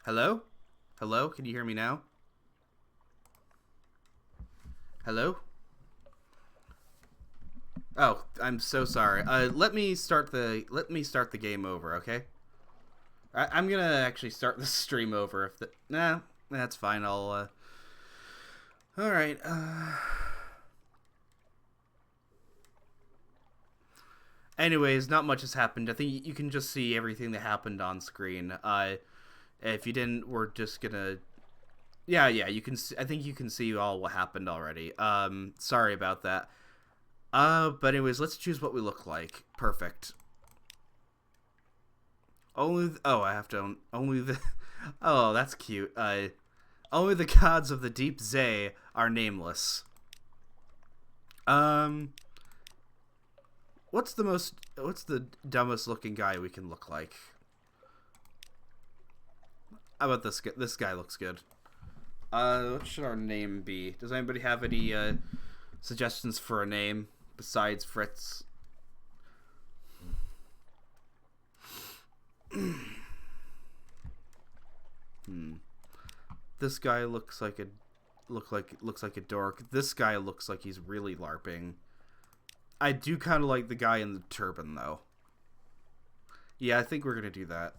Hello? Hello? Can you hear me now? Hello? Oh, I'm so sorry. Let me start the game over, okay? I'm gonna actually start the stream over if the nah, that's fine. I'll all right. Anyways, not much has happened. I think you can just see everything that happened on screen. If you didn't, we're just gonna yeah, you can see, I think you can see all what happened already. Sorry about that. But anyways, let's choose what we look like. Perfect. I have to only the oh, that's cute. Only the gods of the deep Zay are nameless. Um, what's the dumbest looking guy we can look like? How about this guy? This guy looks good. What should our name be? Does anybody have any suggestions for a name besides Fritz? Hmm. This guy looks like a dork. This guy looks like he's really LARPing. I do kind of like the guy in the turban though. Yeah, I think we're gonna do that.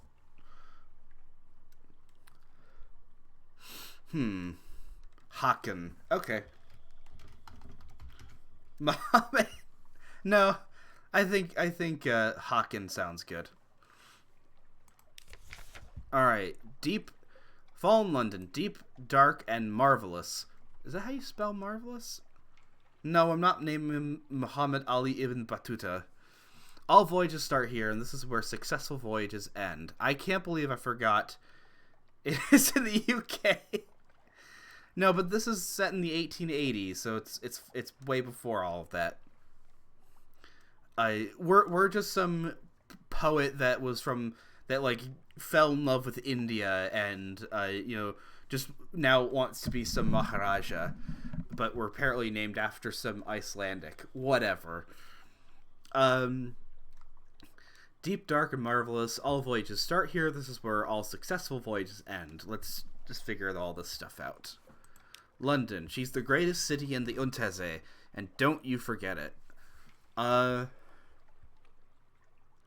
Haken. Okay. Mohammed. No, I think Haken sounds good. All right, deep Fallen London, deep, dark, and marvelous. Is that how you spell marvelous? No, I'm not naming him Muhammad Ali ibn Battuta. All voyages start here, and this is where successful voyages end. I can't believe I forgot. It is in the UK. No, but this is set in the 1880s, so it's way before all of that. We're just some poet that was from that like fell in love with India and just now wants to be some Maharaja, but we're apparently named after some Icelandic whatever. Um, Deep, dark, and marvelous. All voyages start here. This is where all successful voyages end. Let's just figure all this stuff out. London. She's the greatest city in the Unteze, and don't you forget it.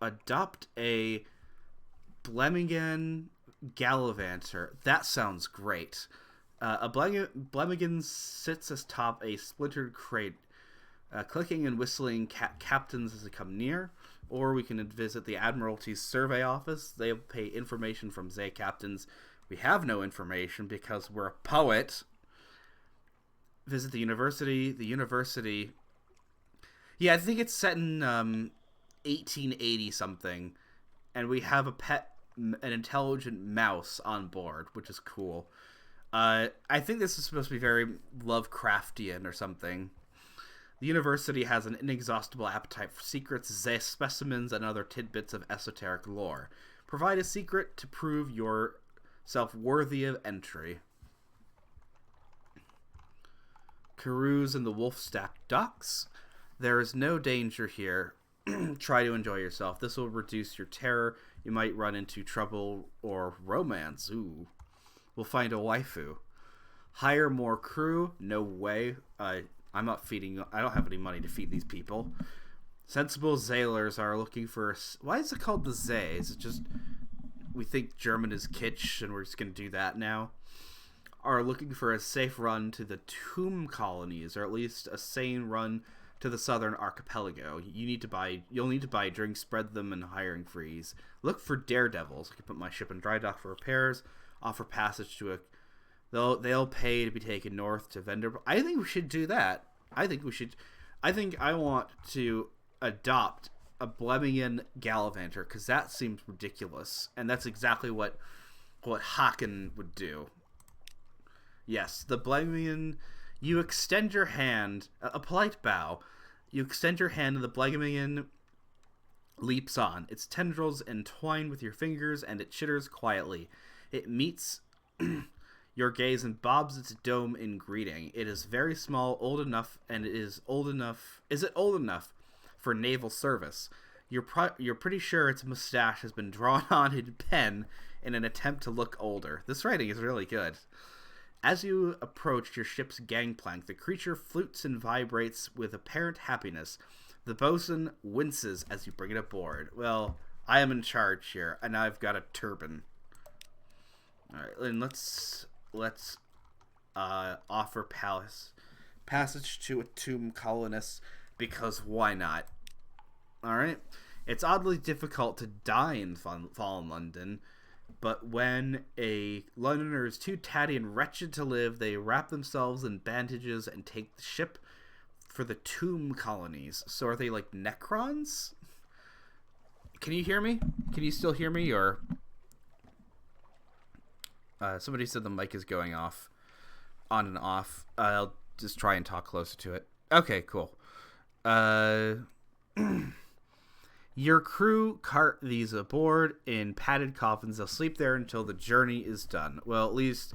Adopt a Blemingen Gallivanter. That sounds great. A Blemingen sits atop a splintered crate, clicking and whistling captains as they come near. Or we can visit the Admiralty's survey office. They'll pay information from Zay captains. We have no information because we're a poet. Visit the university. The university. Yeah, I think it's set in 1880 something, and we have an intelligent mouse on board, which is cool. I think this is supposed to be very Lovecraftian or something. The university has an inexhaustible appetite for secrets, specimens, and other tidbits of esoteric lore. Provide a secret to prove yourself worthy of entry. Carews in the Wolfstack docks. There is no danger here. Try to enjoy yourself. This will reduce your terror. You might run into trouble or romance. Ooh. We'll find a waifu. Hire more crew. No way. I'm not feeding. I don't have any money to feed these people. Sensible sailors are looking for. Why is it called the Zay? Is it just we think German is kitsch and we're just gonna do that now? Are looking for a safe run to the tomb colonies, or at least a sane run to the southern archipelago. You'll need to buy drinks, spread them, and hiring freeze. Look for daredevils. I can put my ship in dry dock for repairs. Offer passage to a. They'll pay to be taken north to vendor. I think we should do that. I think I want to adopt a Blemingen Gallivanter because that seems ridiculous, and that's exactly what Haken would do. Yes, the Blemingen. You extend your hand, a polite bow. You extend your hand, and the Blemingen leaps on. Its tendrils entwine with your fingers, and it chitters quietly. It meets your gaze and bobs its dome in greeting. It is very small, old enough, and it is old enough. Is it old enough for naval service? You're pretty sure its mustache has been drawn on in pen in an attempt to look older. This writing is really good. As you approach your ship's gangplank, the creature flutes and vibrates with apparent happiness. The bosun winces as you bring it aboard. Well, I am in charge here, and I've got a turban. Alright, and let's offer passage to a tomb colonist, because why not? Alright. It's oddly difficult to die in fallen London, but when a Londoner is too tatty and wretched to live, they wrap themselves in bandages and take the ship for the tomb colonies. So are they like Necrons? Can you hear me? Can you still hear me? Or somebody said the mic is going off, on and off. I'll just try and talk closer to it. Okay, cool. Your crew cart these aboard in padded coffins. They'll sleep there until the journey is done. Well, at least...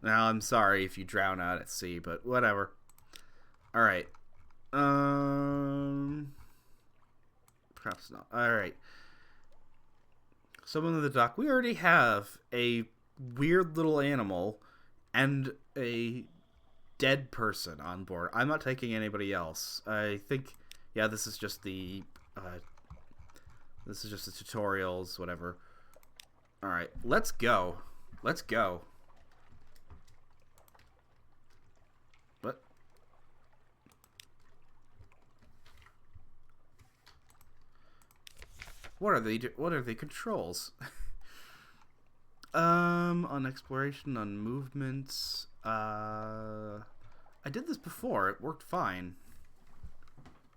Now, I'm sorry if you drown out at sea, but whatever. Alright. Perhaps not. Alright. Someone in the dock. We already have a weird little animal and a dead person on board. I'm not taking anybody else. I think... Yeah, this is just the... this is just the tutorials, whatever. Alright, let's go. Let's go. What? What are the controls? On exploration, on movements. I did this before. It worked fine.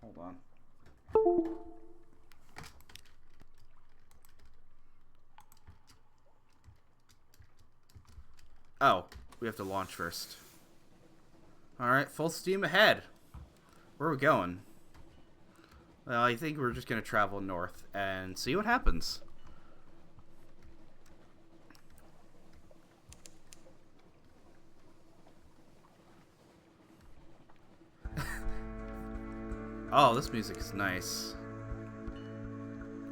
Hold on. Oh, we have to launch first. Alright, full steam ahead. Where are we going? Well, I think we're just going to travel north and see what happens. Oh, this music is nice.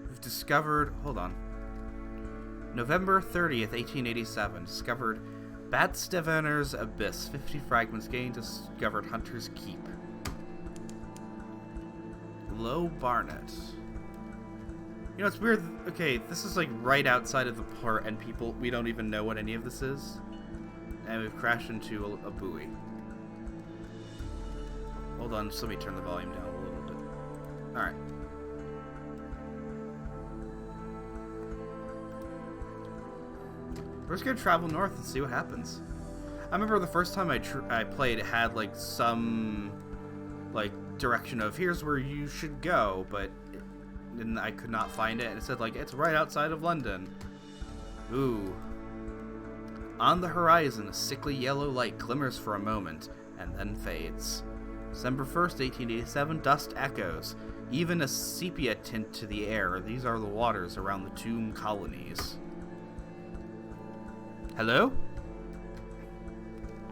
We've discovered... Hold on. November 30th, 1887. Discovered Badstevener's Abyss. 50 fragments gained. Discovered Hunter's Keep. Low Barnet. You know, it's weird. Okay, this is like right outside of the port, and we don't even know what any of this is. And we've crashed into a buoy. Hold on, just let me turn the volume down a little bit. Alright. We're just gonna travel north and see what happens. I remember the first time I played, it had like some like direction of here's where you should go, but then I could not find it, and it said like it's right outside of London. Ooh. On the horizon, a sickly yellow light glimmers for a moment and then fades. December 1st, 1887, dust echoes, even a sepia tint to the air. These are the waters around the tomb colonies. Hello?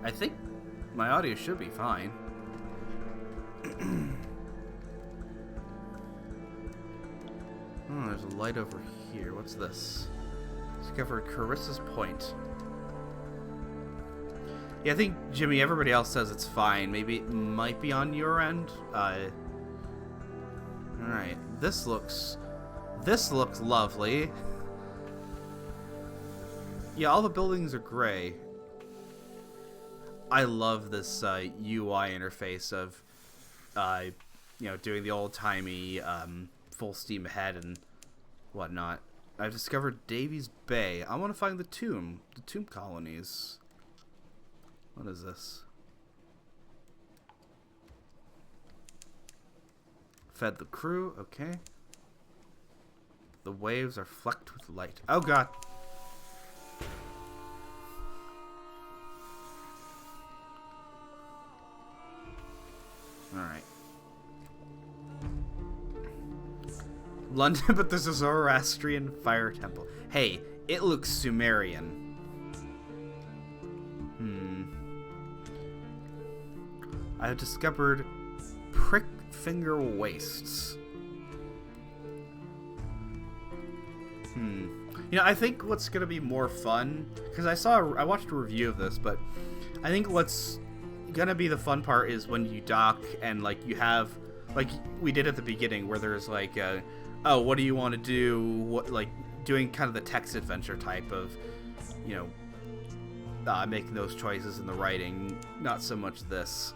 I think my audio should be fine. Oh, there's a light over here. What's this? Discovered Carissa's Point. Yeah, I think, Jimmy, everybody else says it's fine. Maybe it might be on your end. Alright. This looks lovely. Yeah, all the buildings are gray. I love this UI interface of, doing the old-timey full steam ahead and whatnot. I've discovered Davies Bay. I want to find the tomb colonies. What is this? Fed the crew, okay. The waves are flecked with light. Oh god! Alright. London, but there's a Zoroastrian fire temple. Hey, it looks Sumerian. I have discovered prick finger wastes. I think what's gonna be more fun, because I watched a review of this, but I think what's gonna be the fun part is when you dock and like you have, like we did at the beginning, where there's like, oh, what do you want to do? What, like doing kind of the text adventure type of, making those choices in the writing. Not so much this.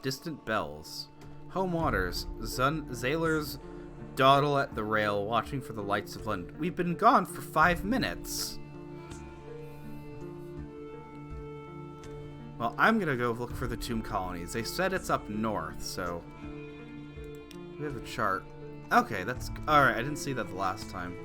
Distant bells. Home waters. Sailors dawdle at the rail, watching for the lights of London. We've been gone for 5 minutes. Well, I'm gonna go look for the tomb colonies. They said it's up north, so... We have the chart. Okay, that's... Alright, I didn't see that the last time.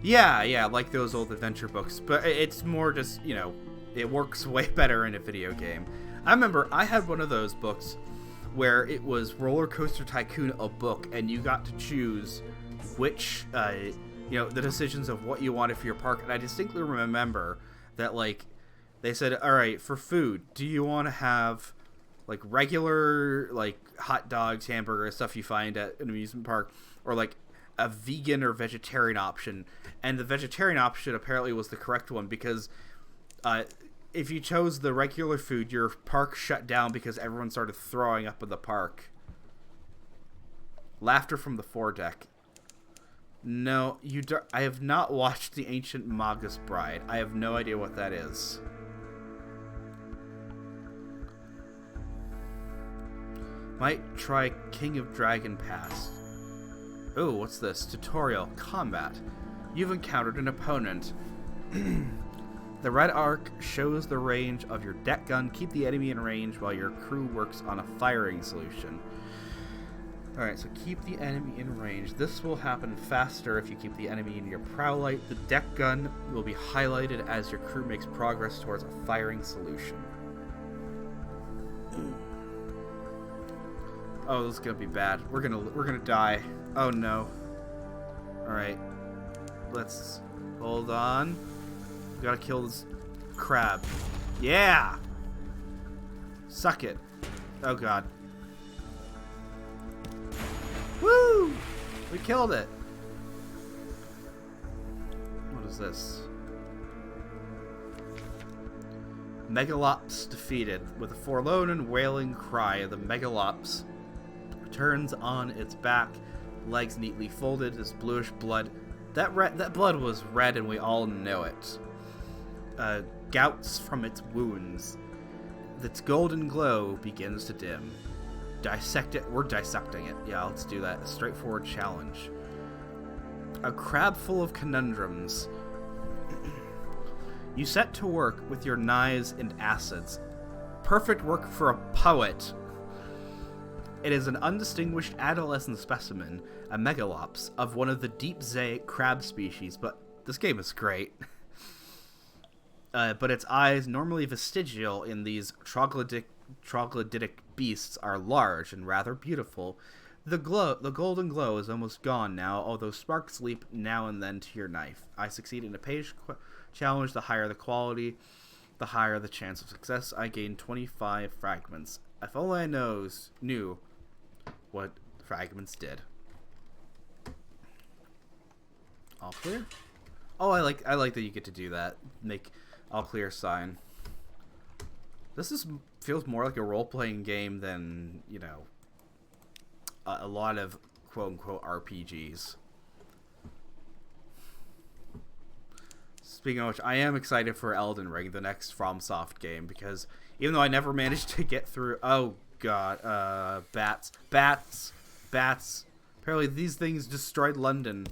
Yeah, like those old adventure books. But it's more just, it works way better in a video game. I remember I had one of those books where it was Roller Coaster Tycoon, a book, and you got to choose which, the decisions of what you wanted for your park. And I distinctly remember that, like, they said, all right, for food, do you want to have, like, regular, like, hot dogs, hamburgers, stuff you find at an amusement park, or, like, a vegan or vegetarian option? And the vegetarian option apparently was the correct one, because if you chose the regular food, your park shut down because everyone started throwing up in the park. Laughter from the foredeck. No, I have not watched The Ancient Magus Bride. I have no idea what that is. Might try King of Dragon Pass. Oh, what's this? Tutorial. Combat. You've encountered an opponent. The red arc shows the range of your deck gun. Keep the enemy in range while your crew works on a firing solution. Alright, so keep the enemy in range. This will happen faster if you keep the enemy in your prow light. The deck gun will be highlighted as your crew makes progress towards a firing solution. Oh, this is gonna be bad. We're gonna die. Oh no. Alright. Let's hold on. We gotta kill this crab. Yeah! Suck it. Oh god. Woo! We killed it. What is this? Megalops defeated. With a forlorn and wailing cry, the Megalops turns on its back, legs neatly folded, as bluish blood. That blood was red, and we all know it. Gouts from its wounds. Its golden glow begins to dim. Dissect it. We're dissecting it. Yeah, let's do that. A straightforward challenge. A crab full of conundrums. You set to work with your knives and acids. Perfect work for a poet. It is an undistinguished adolescent specimen, a megalops, of one of the deep sea crab species, but this game is great. But its eyes, normally vestigial in these troglodytic beasts, are large and rather beautiful. The golden glow is almost gone now, although sparks leap now and then to your knife. I succeed in a page challenge. The higher the quality, the higher the chance of success. I gain 25 fragments. If only I knew what fragments did. All clear? Oh, I like that you get to do that. Make all clear sign. This feels more like a role-playing game than, a lot of quote-unquote RPGs. Speaking of which, I am excited for Elden Ring, the next FromSoft game, because even though I never managed to get through... Oh, God. Bats. Apparently these things destroyed London.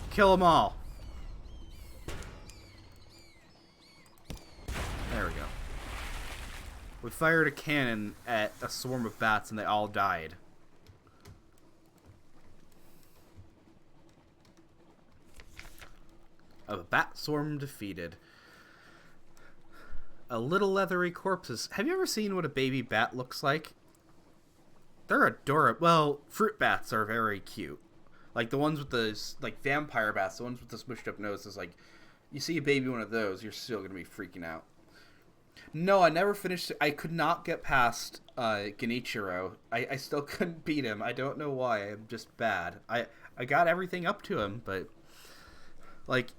Kill them all. There we go. We fired a cannon at a swarm of bats and they all died. A bat swarm defeated. A little leathery corpses. Have you ever seen what a baby bat looks like? They're adorable. Well, fruit bats are very cute. Like the ones with the, like vampire bats, the ones with the smushed up noses. Like, you see a baby one of those, you're still going to be freaking out. No, I never finished. I could not get past Genichiro. I still couldn't beat him. I don't know why. I'm just bad. I got everything up to him, but like,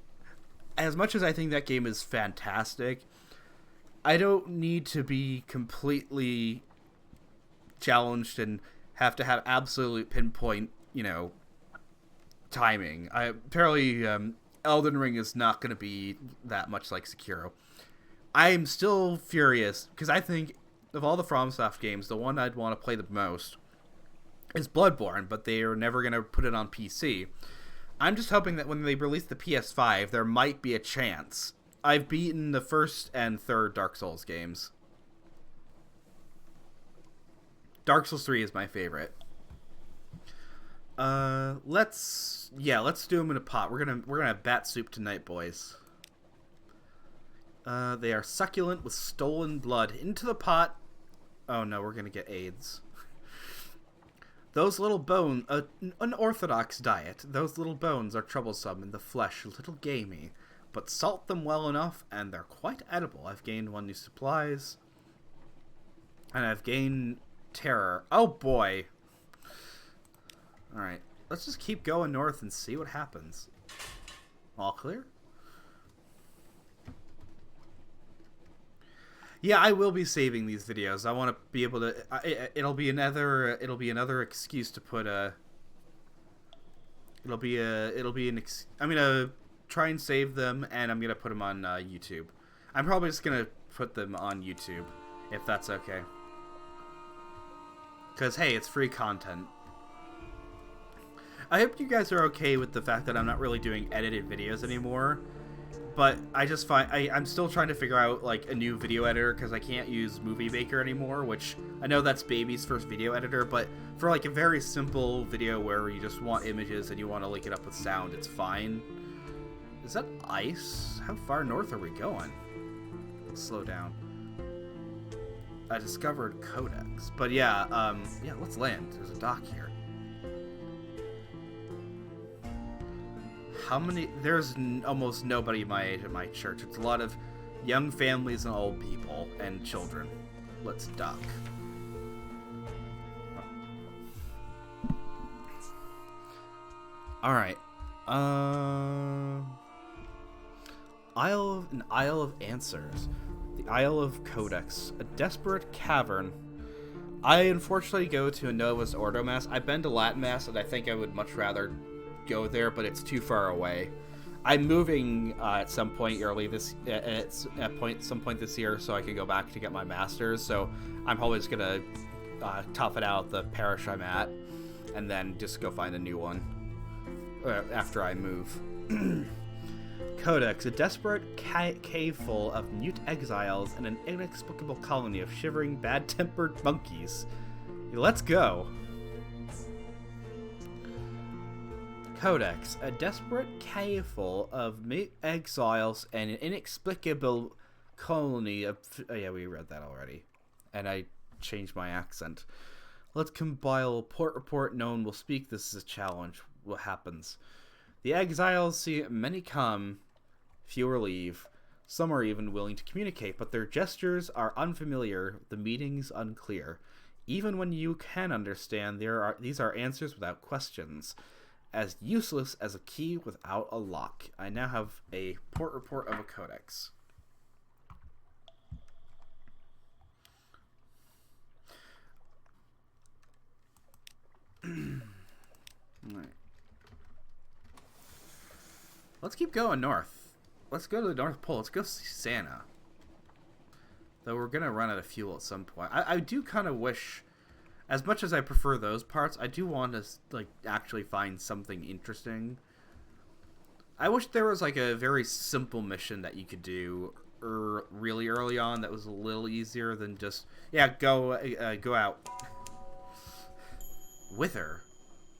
as much as I think that game is fantastic, I don't need to be completely challenged and have to have absolute pinpoint, timing. Apparently, Elden Ring is not going to be that much like Sekiro. I'm still furious because I think of all the FromSoft games, the one I'd want to play the most is Bloodborne, but they are never going to put it on PC. I'm just hoping that when they release the PS5, there might be a chance. I've beaten the first and third Dark Souls games. Dark Souls 3 is my favorite. Let's do them in a pot. We're gonna have bat soup tonight, boys. They are succulent with stolen blood. Into the pot. Oh no, we're gonna get AIDS. Those little bones, an unorthodox diet. Those little bones are troublesome and the flesh a little gamey, but salt them well enough and they're quite edible. I've gained 1 new supplies, and I've gained terror. Oh boy. All right, let's just keep going north and see what happens. All clear? Yeah, I will be saving these videos. I want to be able to. It'll be another excuse to put a. I'm gonna try and save them, and I'm gonna put them on YouTube. I'm probably just gonna put them on YouTube, if that's okay. Cause hey, it's free content. I hope you guys are okay with the fact that I'm not really doing edited videos anymore. But I just find I'm still trying to figure out like a new video editor because I can't use Movie Maker anymore, which I know that's baby's first video editor, but for like a very simple video where you just want images and you want to link it up with sound, it's fine. Is that ice? How far north are we going? Let's slow down. I discovered Codex, but yeah, let's land. There's a dock here. How many? There's almost nobody my age at my church. It's a lot of young families and old people and children. Let's dock. All right. Isle of Answers. The Isle of Codex. A desperate cavern. I unfortunately go to a Novus Ordo Mass. I've been to Latin Mass, and I think I would much rather go there, but it's too far away. I'm moving at some point some point this year, so I can go back to get my master's. So I'm probably just gonna tough it out the parish I'm at, and then just go find a new one after I move. Codex, a desperate cave full of mute exiles and an inexplicable colony of shivering, bad-tempered monkeys. Let's go. Codex, a desperate cave full of mute exiles and an inexplicable colony of... Oh, yeah, we read that already. And I changed my accent. Let's compile a port report. No one will speak. This is a challenge. What happens? The exiles see many come, fewer leave. Some are even willing to communicate, but their gestures are unfamiliar, the meanings unclear. Even when you can understand, these are answers without questions. As useless as a key without a lock. I now have a port report of a codex. Alright. Let's keep going north. Let's go to the North Pole. Let's go see Santa. Though we're gonna run out of fuel at some point. I do kind of wish... As much as I prefer those parts, I do want to like actually find something interesting. I wish there was like a very simple mission that you could do really early on that was a little easier than just go out. Wither.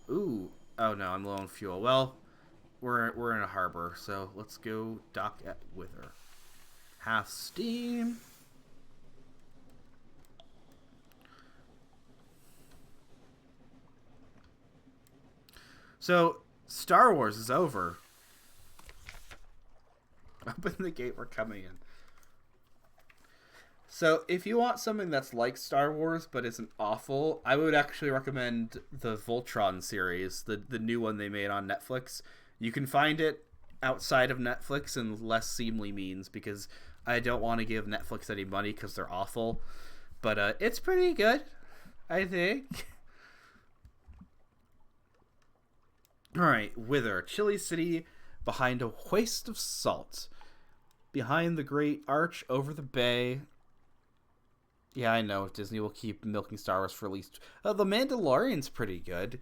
Ooh. Oh no, I'm low on fuel. Well, we're in a harbor, so let's go dock at Wither. Half steam. So, Star Wars is over. Open the gate, we're coming in. So, if you want something that's like Star Wars but isn't awful, I would actually recommend the Voltron series, the new one they made on Netflix. You can find it outside of Netflix in less seemly means because I don't want to give Netflix any money because they're awful. But it's pretty good, I think. Alright, Wither. Chili City behind a waste of salt. Behind the great arch over the bay. Yeah, I know. Disney will keep milking Star Wars for at least... the Mandalorian's pretty good.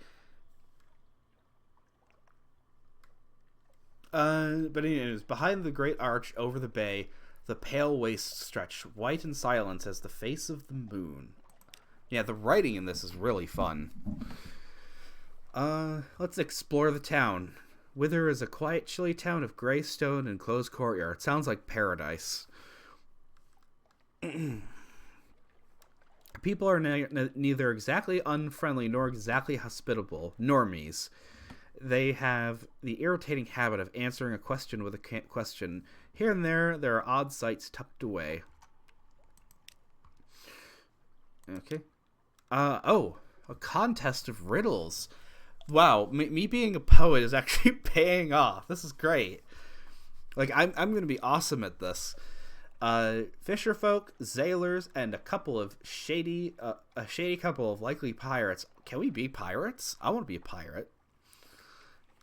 But anyways, behind the great arch over the bay, the pale waste stretch, white in silence as the face of the moon. Yeah, the writing in this is really fun. Let's explore the town. Wither is a quiet, chilly town of gray stone and closed courtyard. Sounds like paradise. People are neither exactly unfriendly nor exactly hospitable. Normies. They have the irritating habit of answering a question with a question. Here and there are odd sights tucked away. Okay. A contest of riddles. Wow, me being a poet is actually paying off. This is great. Like, I'm going to be awesome at this. Fisherfolk, sailors, and a shady couple of likely pirates. Can we be pirates? I want to be a pirate.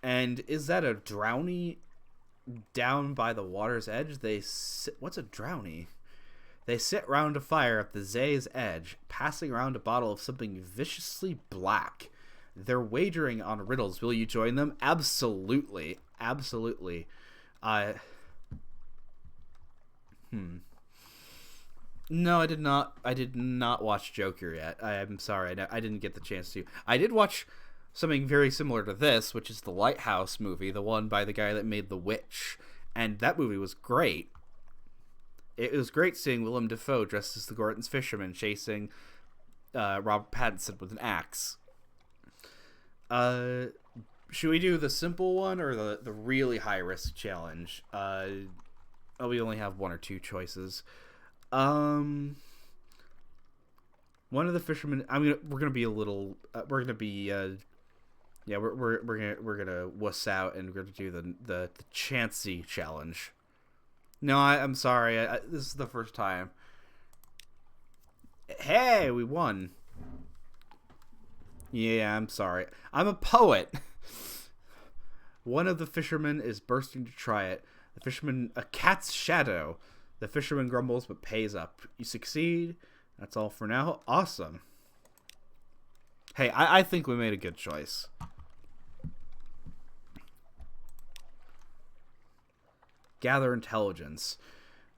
And is that a drowny down by the water's edge? What's a drowny? They sit round a fire at the Zay's edge, passing around a bottle of something viciously black. They're wagering on riddles. Will you join them? Absolutely. Absolutely. No, I did not. I did not watch Joker yet. I'm sorry. I didn't get the chance to. I did watch something very similar to this, which is the Lighthouse movie, the one by the guy that made The Witch. And that movie was great. It was great seeing Willem Dafoe dressed as the Gorton's fisherman chasing Robert Pattinson with an axe. Should we do the simple one or the really high-risk challenge? We only have one or two choices. One of the fishermen. We're gonna be a little. We're gonna be. We're gonna wuss out and we're gonna do the chancy challenge. No, I'm sorry. This is the first time. Hey, we won. Yeah, I'm sorry. I'm a poet. One of the fishermen is bursting to try it. The fisherman, a cat's shadow. The fisherman grumbles but pays up. You succeed. That's all for now. Awesome. Hey, I think we made a good choice. Gather intelligence.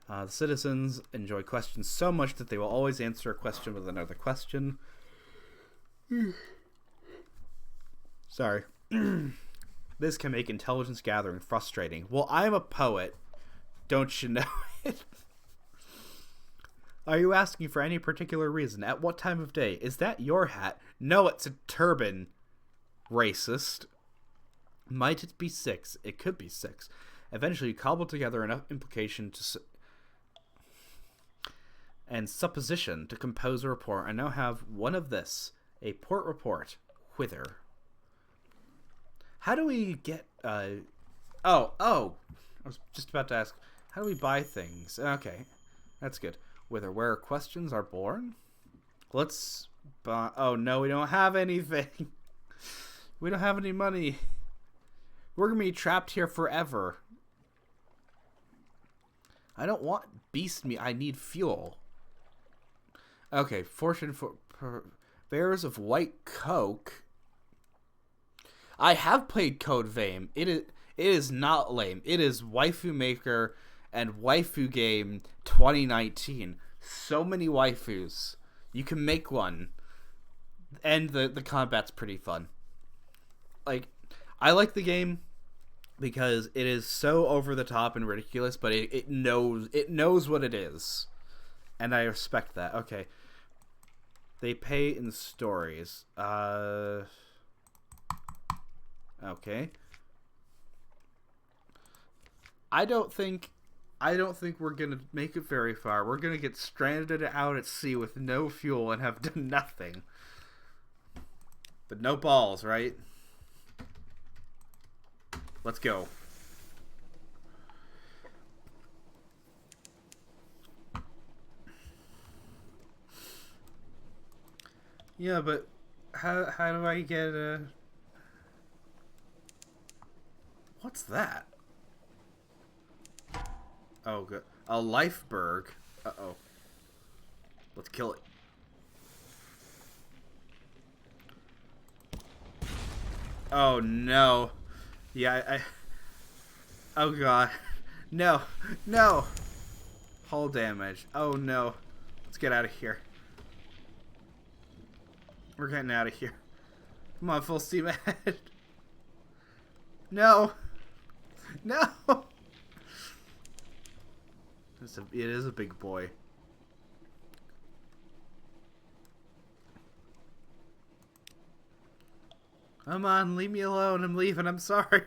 The citizens enjoy questions so much that they will always answer a question with another question. Sorry. This can make intelligence gathering frustrating. Well, I'm a poet. Don't you know it? Are you asking for any particular reason? At what time of day? Is that your hat? No, it's a turban. Racist. Might it be 6? It could be 6. Eventually, you cobble together enough implication and supposition to compose a report. I now have one of this. A port report. Whither? How do we get... I was just about to ask. How do we buy things? Okay. That's good. Whither? Where questions are born? Let's buy... Oh, no, we don't have anything. We don't have any money. We're going to be trapped here forever. I don't want beast meat. I need fuel. Okay, fortune for bearers of white coke. I have played Code Vein. It is not lame. It is Waifu Maker and Waifu Game 2019. So many waifus. You can make one. And the combat's pretty fun. Like, I like the game because it is so over the top and ridiculous, but it knows what it is. And I respect that. Okay. They pay in stories. Okay. I don't think I don't think we're gonna make it very far. We're gonna get stranded out at sea with no fuel and have done nothing. But no balls, right? Let's go. Yeah, but how do I get a... What's that? Oh, good. A lifeberg. Uh-oh. Let's kill it. Oh, no. Yeah, I... Oh, God. No. No. Hull damage. Oh, no. Let's get out of here. We're getting out of here. Come on, full steam ahead. No. No. It is a big boy. Come on, leave me alone. I'm leaving. I'm sorry.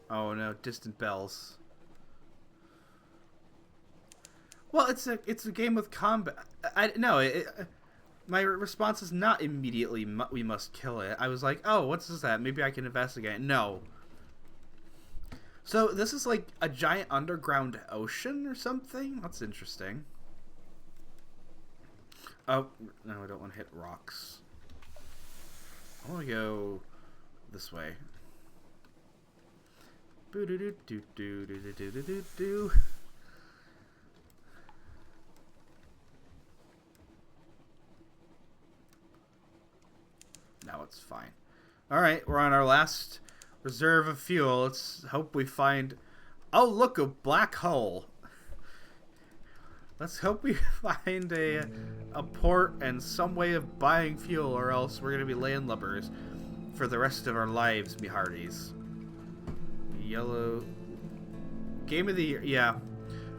Oh no, distant bells. Well, it's a game with combat. My response is not immediately we must kill it. I was like, oh, what's that? Maybe I can investigate. No. So this is like a giant underground ocean or something? That's interesting. Oh, no, I don't want to hit rocks. I want to go this way. Boo-doo-doo-doo-doo-doo-doo-doo-doo-doo. Now it's fine. Alright, we're on our last reserve of fuel. Let's hope we find... Oh, look, a black hole. Let's hope we find a port and some way of buying fuel, or else we're going to be landlubbers for the rest of our lives, me hearties. Yellow... Game of the year. Yeah.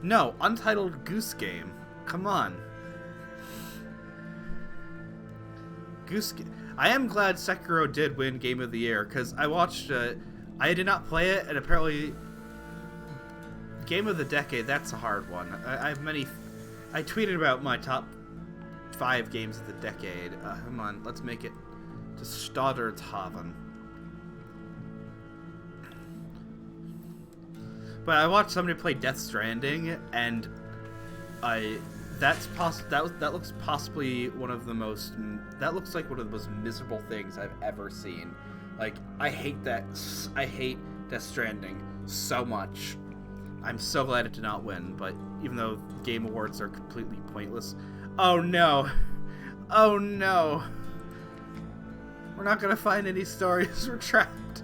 No, Untitled Goose Game. Come on. I am glad Sekiro did win Game of the Year, because I watched... I did not play it, and apparently... Game of the Decade, that's a hard one. I have many... I tweeted about my top 5 games of the decade. Come on, let's make it to Stodderthaven. But I watched somebody play Death Stranding, and that looks possibly one of the most... That looks like one of the most miserable things I've ever seen. Like, I hate Death Stranding so much. I'm so glad it did not win, but even though Game Awards are completely pointless... Oh no! Oh no! We're not gonna find any stories, we're trapped.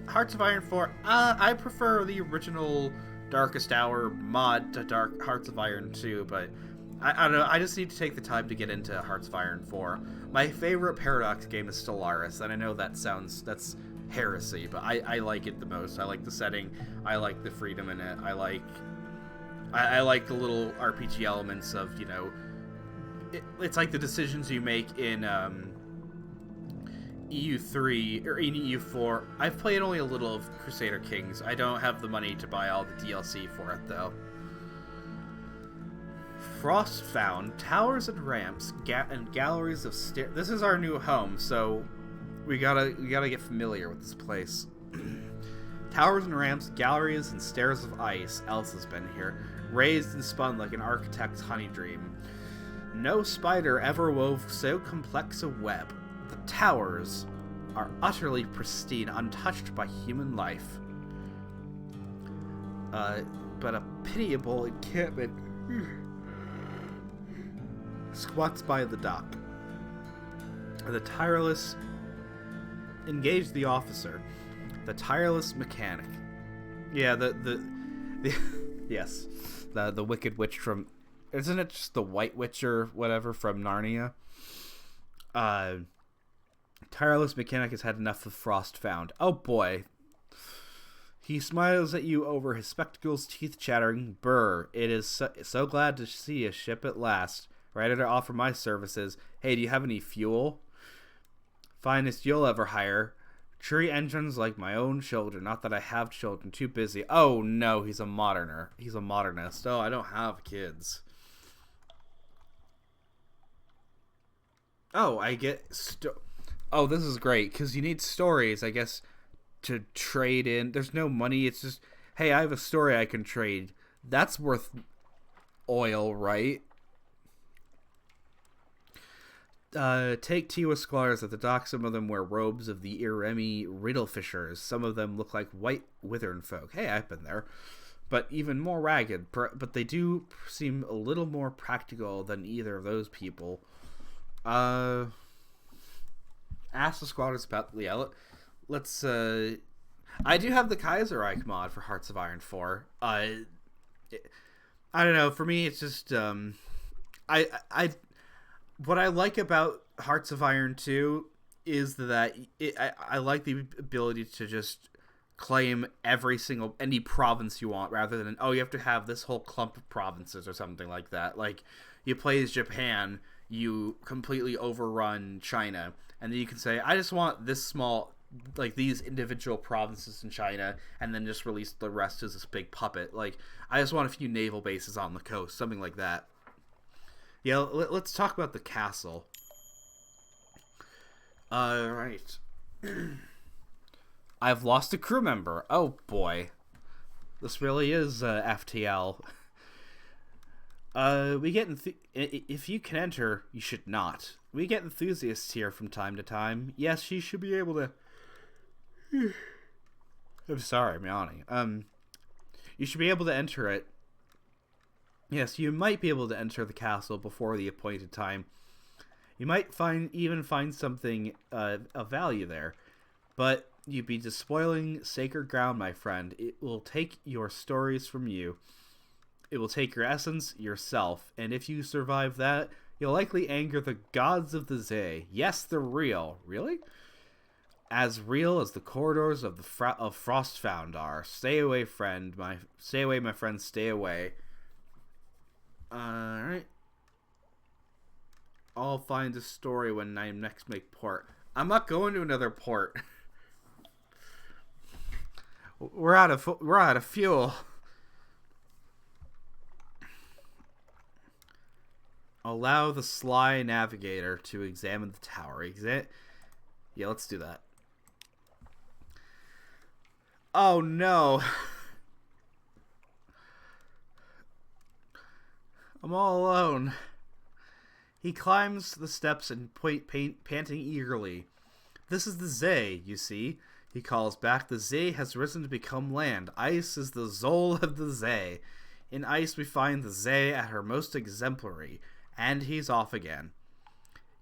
Hearts of Iron 4, I prefer the original Darkest Hour mod to Hearts of Iron 2, but I don't know, I just need to take the time to get into Hearts of Iron 4. My favorite Paradox game is Stellaris, and I know that's heresy, but I like it the most. I like the setting, I like the freedom in it, I like the little RPG elements of, you know, it's like the decisions you make in EU3 or in EU4. I've played only a little of Crusader Kings. I don't have the money to buy all the DLC for it though. Frostfound, towers and ramps, and galleries of stairs. This is our new home, so we gotta get familiar with this place. Towers and ramps, galleries and stairs of ice. Elsa's been here, raised and spun like an architect's honey dream. No spider ever wove so complex a web. The towers are utterly pristine, untouched by human life. But a pitiable encampment squats by the dock. The tireless... Engage the officer. The tireless mechanic. Yeah, the yes. The Wicked Witch from... Isn't it just the White Witch or whatever from Narnia? Tireless mechanic has had enough of Frostfound. Oh boy. He smiles at you over his spectacles, teeth chattering. Brr, it is so glad to see a ship at last. Ready to offer my services. Hey, do you have any fuel? Finest you'll ever hire. Tree engines like my own children. Not that I have children. Too busy. Oh no, he's a moderner. He's a modernist. Oh, I don't have kids. Oh, I get... Oh, this is great, because you need stories, I guess, to trade in. There's no money. It's just, hey, I have a story I can trade. That's worth oil, right? Take Tiwa scholars at the dock. Some of them wear robes of the Iremi riddle fishers. Some of them look like white withern folk. Hey, I've been there. But even more ragged. But they do seem a little more practical than either of those people. Ask the squatters about... Yeah, let's... I do have the Kaiserreich mod for Hearts of Iron 4. I don't know. For me, it's just... What I like about Hearts of Iron 2 is that I like the ability to just claim any province you want, rather than, oh, you have to have this whole clump of provinces or something like that. Like, you play as Japan, you completely overrun China, and then you can say, I just want this small, like, these individual provinces in China, and then just release the rest as this big puppet. Like, I just want a few naval bases on the coast, something like that. Yeah, let's talk about the castle. Right. I've lost a crew member. Oh, boy. This really is FTL. We get... If you can enter, you should not. We get enthusiasts here from time to time. Yes, you should be able to... I'm sorry, I'm yawning. You should be able to enter it. Yes, you might be able to enter the castle before the appointed time. You might even find something of value there. But you'd be despoiling sacred ground, my friend. It will take your stories from you. It will take your essence, yourself. And if you survive that, you'll likely anger the gods of the Zay. Yes, they're real. Really? As real as the corridors of Frostfound are. Stay away, friend. Stay away, my friend. Stay away. Alright. I'll find a story when I next make port. I'm not going to another port. We're out of fuel. Allow the sly navigator to examine the tower. Yeah, let's do that. Oh no. I'm all alone. He climbs the steps and panting eagerly. This is the Zay, you see. He calls back. The Zay has risen to become land. Ice is the Zol of the Zay. In ice we find the Zay at her most exemplary. And he's off again.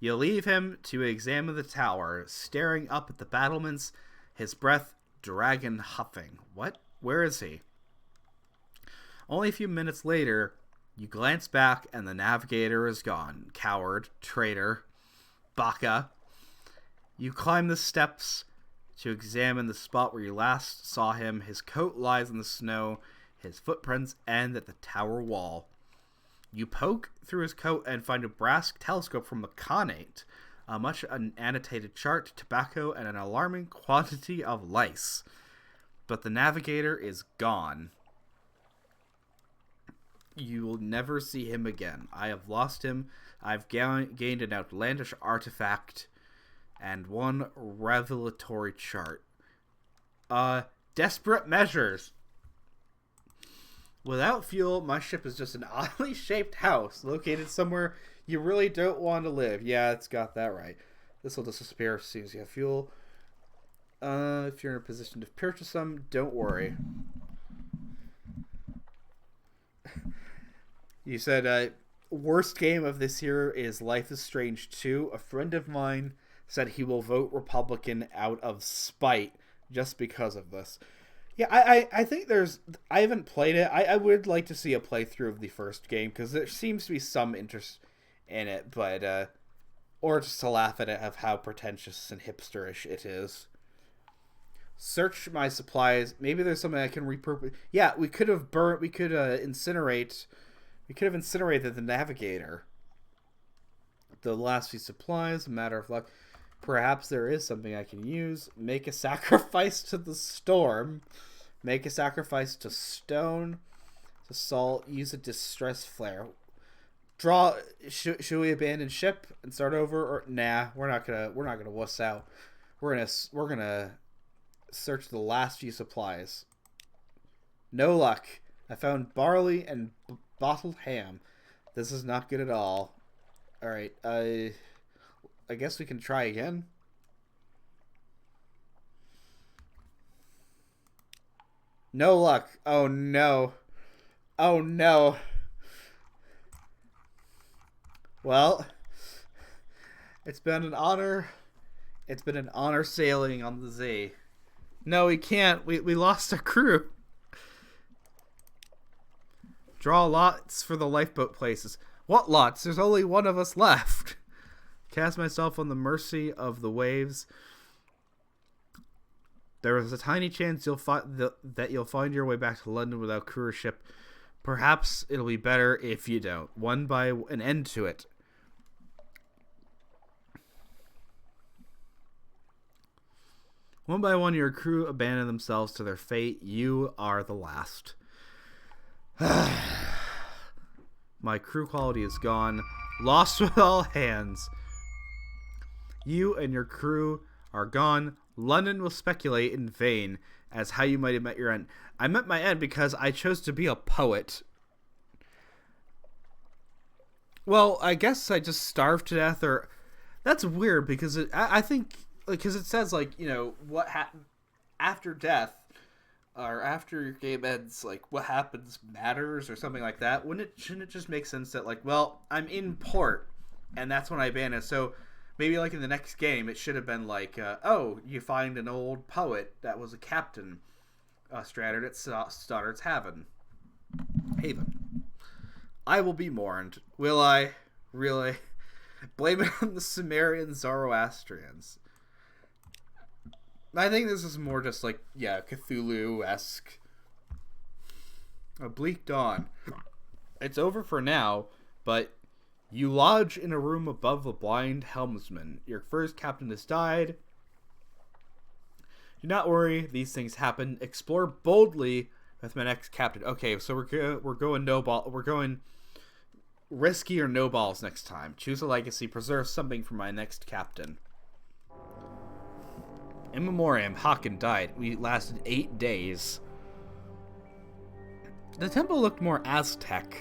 You leave him to examine the tower, staring up at the battlements, his breath dragon huffing. What? Where is he? Only a few minutes later... You glance back, and the navigator is gone. Coward, traitor, baka. You climb the steps to examine the spot where you last saw him. His coat lies in the snow. His footprints end at the tower wall. You poke through his coat and find a brass telescope from the Khanate, a much annotated chart, tobacco, and an alarming quantity of lice. But the navigator is gone. You will never see him again. I have lost him. I've gained an outlandish artifact and one revelatory chart. Desperate measures. Without fuel, my ship is just an oddly shaped house located somewhere you really don't want to live. Yeah, it's got that right. This will disappear as soon as you have fuel. If you're in a position to purchase some, don't worry. You said, worst game of this year is Life is Strange 2. A friend of mine said he will vote Republican out of spite just because of this. Yeah, I think I haven't played it. I would like to see a playthrough of the first game, because there seems to be some interest in it, but, or just to laugh at it of how pretentious and hipsterish it is. Search my supplies. Maybe there's something I can repurpose. Yeah, we could have incinerate... We could have incinerated the navigator. The last few supplies, a matter of luck. Perhaps there is something I can use. Make a sacrifice to the storm. Make a sacrifice to stone. To salt. Use a distress flare. Draw. Should we abandon ship and start over? Or nah, we're not gonna wuss out. We're gonna search the last few supplies. No luck. I found barley and bottled ham. This is not good at all. All right. I guess we can try again. No luck. Oh no. Oh no. Well, it's been an honor. It's been an honor sailing on the Z. No, we can't. We lost our crew. Draw lots for the lifeboat places. What lots? There's only one of us left. Cast myself on the mercy of the waves. There is a tiny chance that you'll find your way back to London without crew or ship. Perhaps it'll be better if you don't. One by an end to it. One by one, your crew abandon themselves to their fate. You are the last. My crew quality is gone. Lost with all hands. You and your crew are gone. London will speculate in vain as how you might have met your end. I met my end because I chose to be a poet. Well, I guess I just starved to death, or that's weird because I think because it says like, you know, what happened after death or after your game ends, like what happens matters or something like that. Shouldn't it just make sense that like, well, I'm in port and that's when I abandoned. So maybe like in the next game, it should have been like, oh, you find an old poet that was a captain stranded at Stoddart's Haven. I will be mourned. Will I? Really? Blame it on the Sumerian Zoroastrians. I think this is more just like, yeah, Cthulhu-esque. A bleak dawn. It's over for now, but you lodge in a room above the blind helmsman. Your first captain has died. Do not worry, these things happen. Explore boldly with my next captain. Okay, so we're going no ball. We're going risky or no balls next time. Choose a legacy. Preserve something for my next captain. In memoriam, Haken died. We lasted 8 days. The temple looked more Aztec.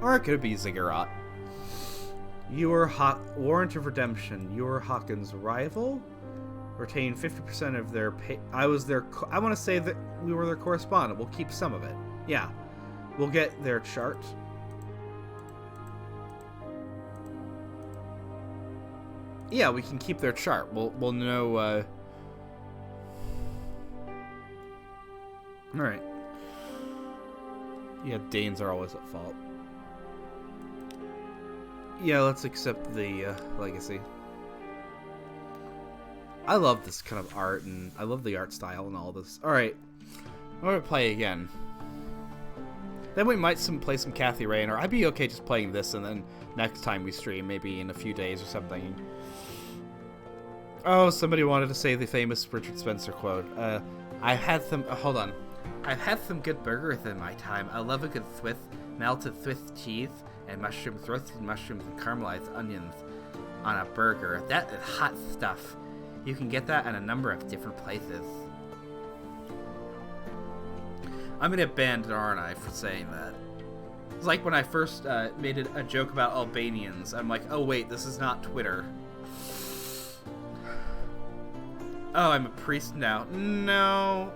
Or it could be Ziggurat. You were warrant of redemption. You were Haken's rival. Retain 50% of their pay. I want to say that we were their correspondent. We'll keep some of it. Yeah. We'll get their chart. Yeah, we can keep their chart. We'll know. All right. Yeah, Danes are always at fault. Yeah, let's accept the legacy. I love this kind of art, and I love the art style and all this. All right, I'm gonna play again. Then we might play some Kathy Rain, or I'd be okay just playing this, and then next time we stream, maybe in a few days or something. Oh, somebody wanted to say the famous Richard Spencer quote. I've had some. Hold on. I've had some good burgers in my time. I love a good melted Swiss cheese and mushrooms, roasted mushrooms and caramelized onions on a burger. That is hot stuff. You can get that at a number of different places. I'm gonna get banned, aren't I, for saying that? It's like when I first made a joke about Albanians. I'm like, oh wait, this is not Twitter. Oh, I'm a priest now. No.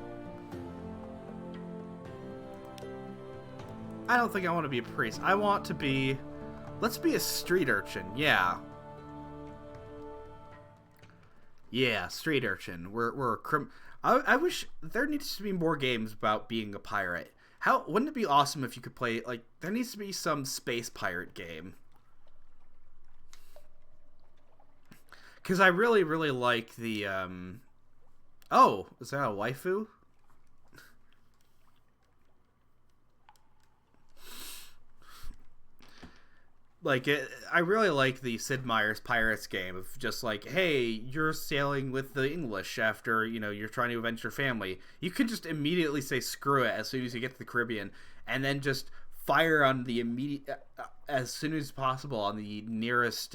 I don't think I want to be a priest. I want to be... Let's be a street urchin. Yeah. Yeah, street urchin. We're a I wish there needs to be more games about being a pirate. Wouldn't it be awesome if you could play, like, there needs to be some space pirate game. Because I really, really like the, Oh, is that a waifu? Like, I really like the Sid Meier's Pirates game of just like, hey, you're sailing with the English after, you're trying to avenge your family. You could just immediately say screw it as soon as you get to the Caribbean, and then just fire on the immediate, as soon as possible on the nearest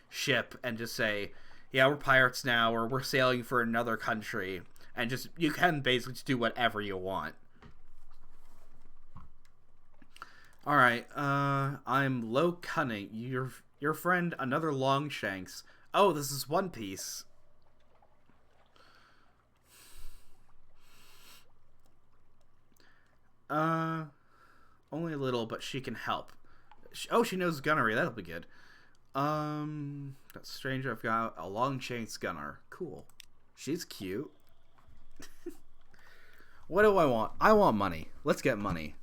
ship, and just say, yeah, we're pirates now, or we're sailing for another country, and just, you can basically just do whatever you want. Alright, I'm Low Cunning. Your friend, another Longshanks. Oh, this is One Piece. Only a little, but she can help. Oh, she knows gunnery. That'll be good. That's stranger. I've got a Longshanks gunner. Cool. She's cute. What do I want? I want money. Let's get money.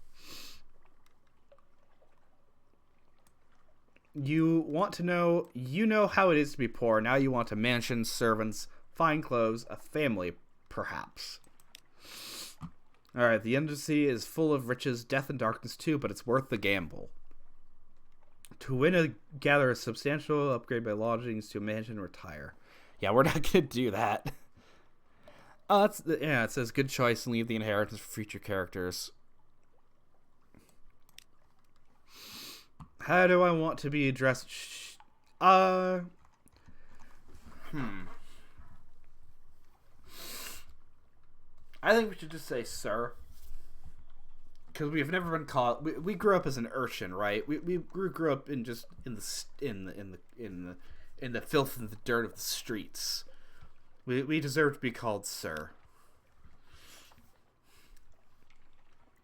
You want to know, how it is to be poor. Now you want a mansion, servants, fine clothes, a family, perhaps. Alright, the Undersea is full of riches, death, and darkness too, but it's worth the gamble. To win gather a substantial upgrade by lodgings to a mansion, retire. Yeah, we're not going to do that. It says good choice and leave the inheritance for future characters. How do I want to be addressed? I think we should just say sir. Because we've never been called. We grew up as an urchin, right? We grew up in just in the filth and the dirt of the streets. We deserve to be called sir.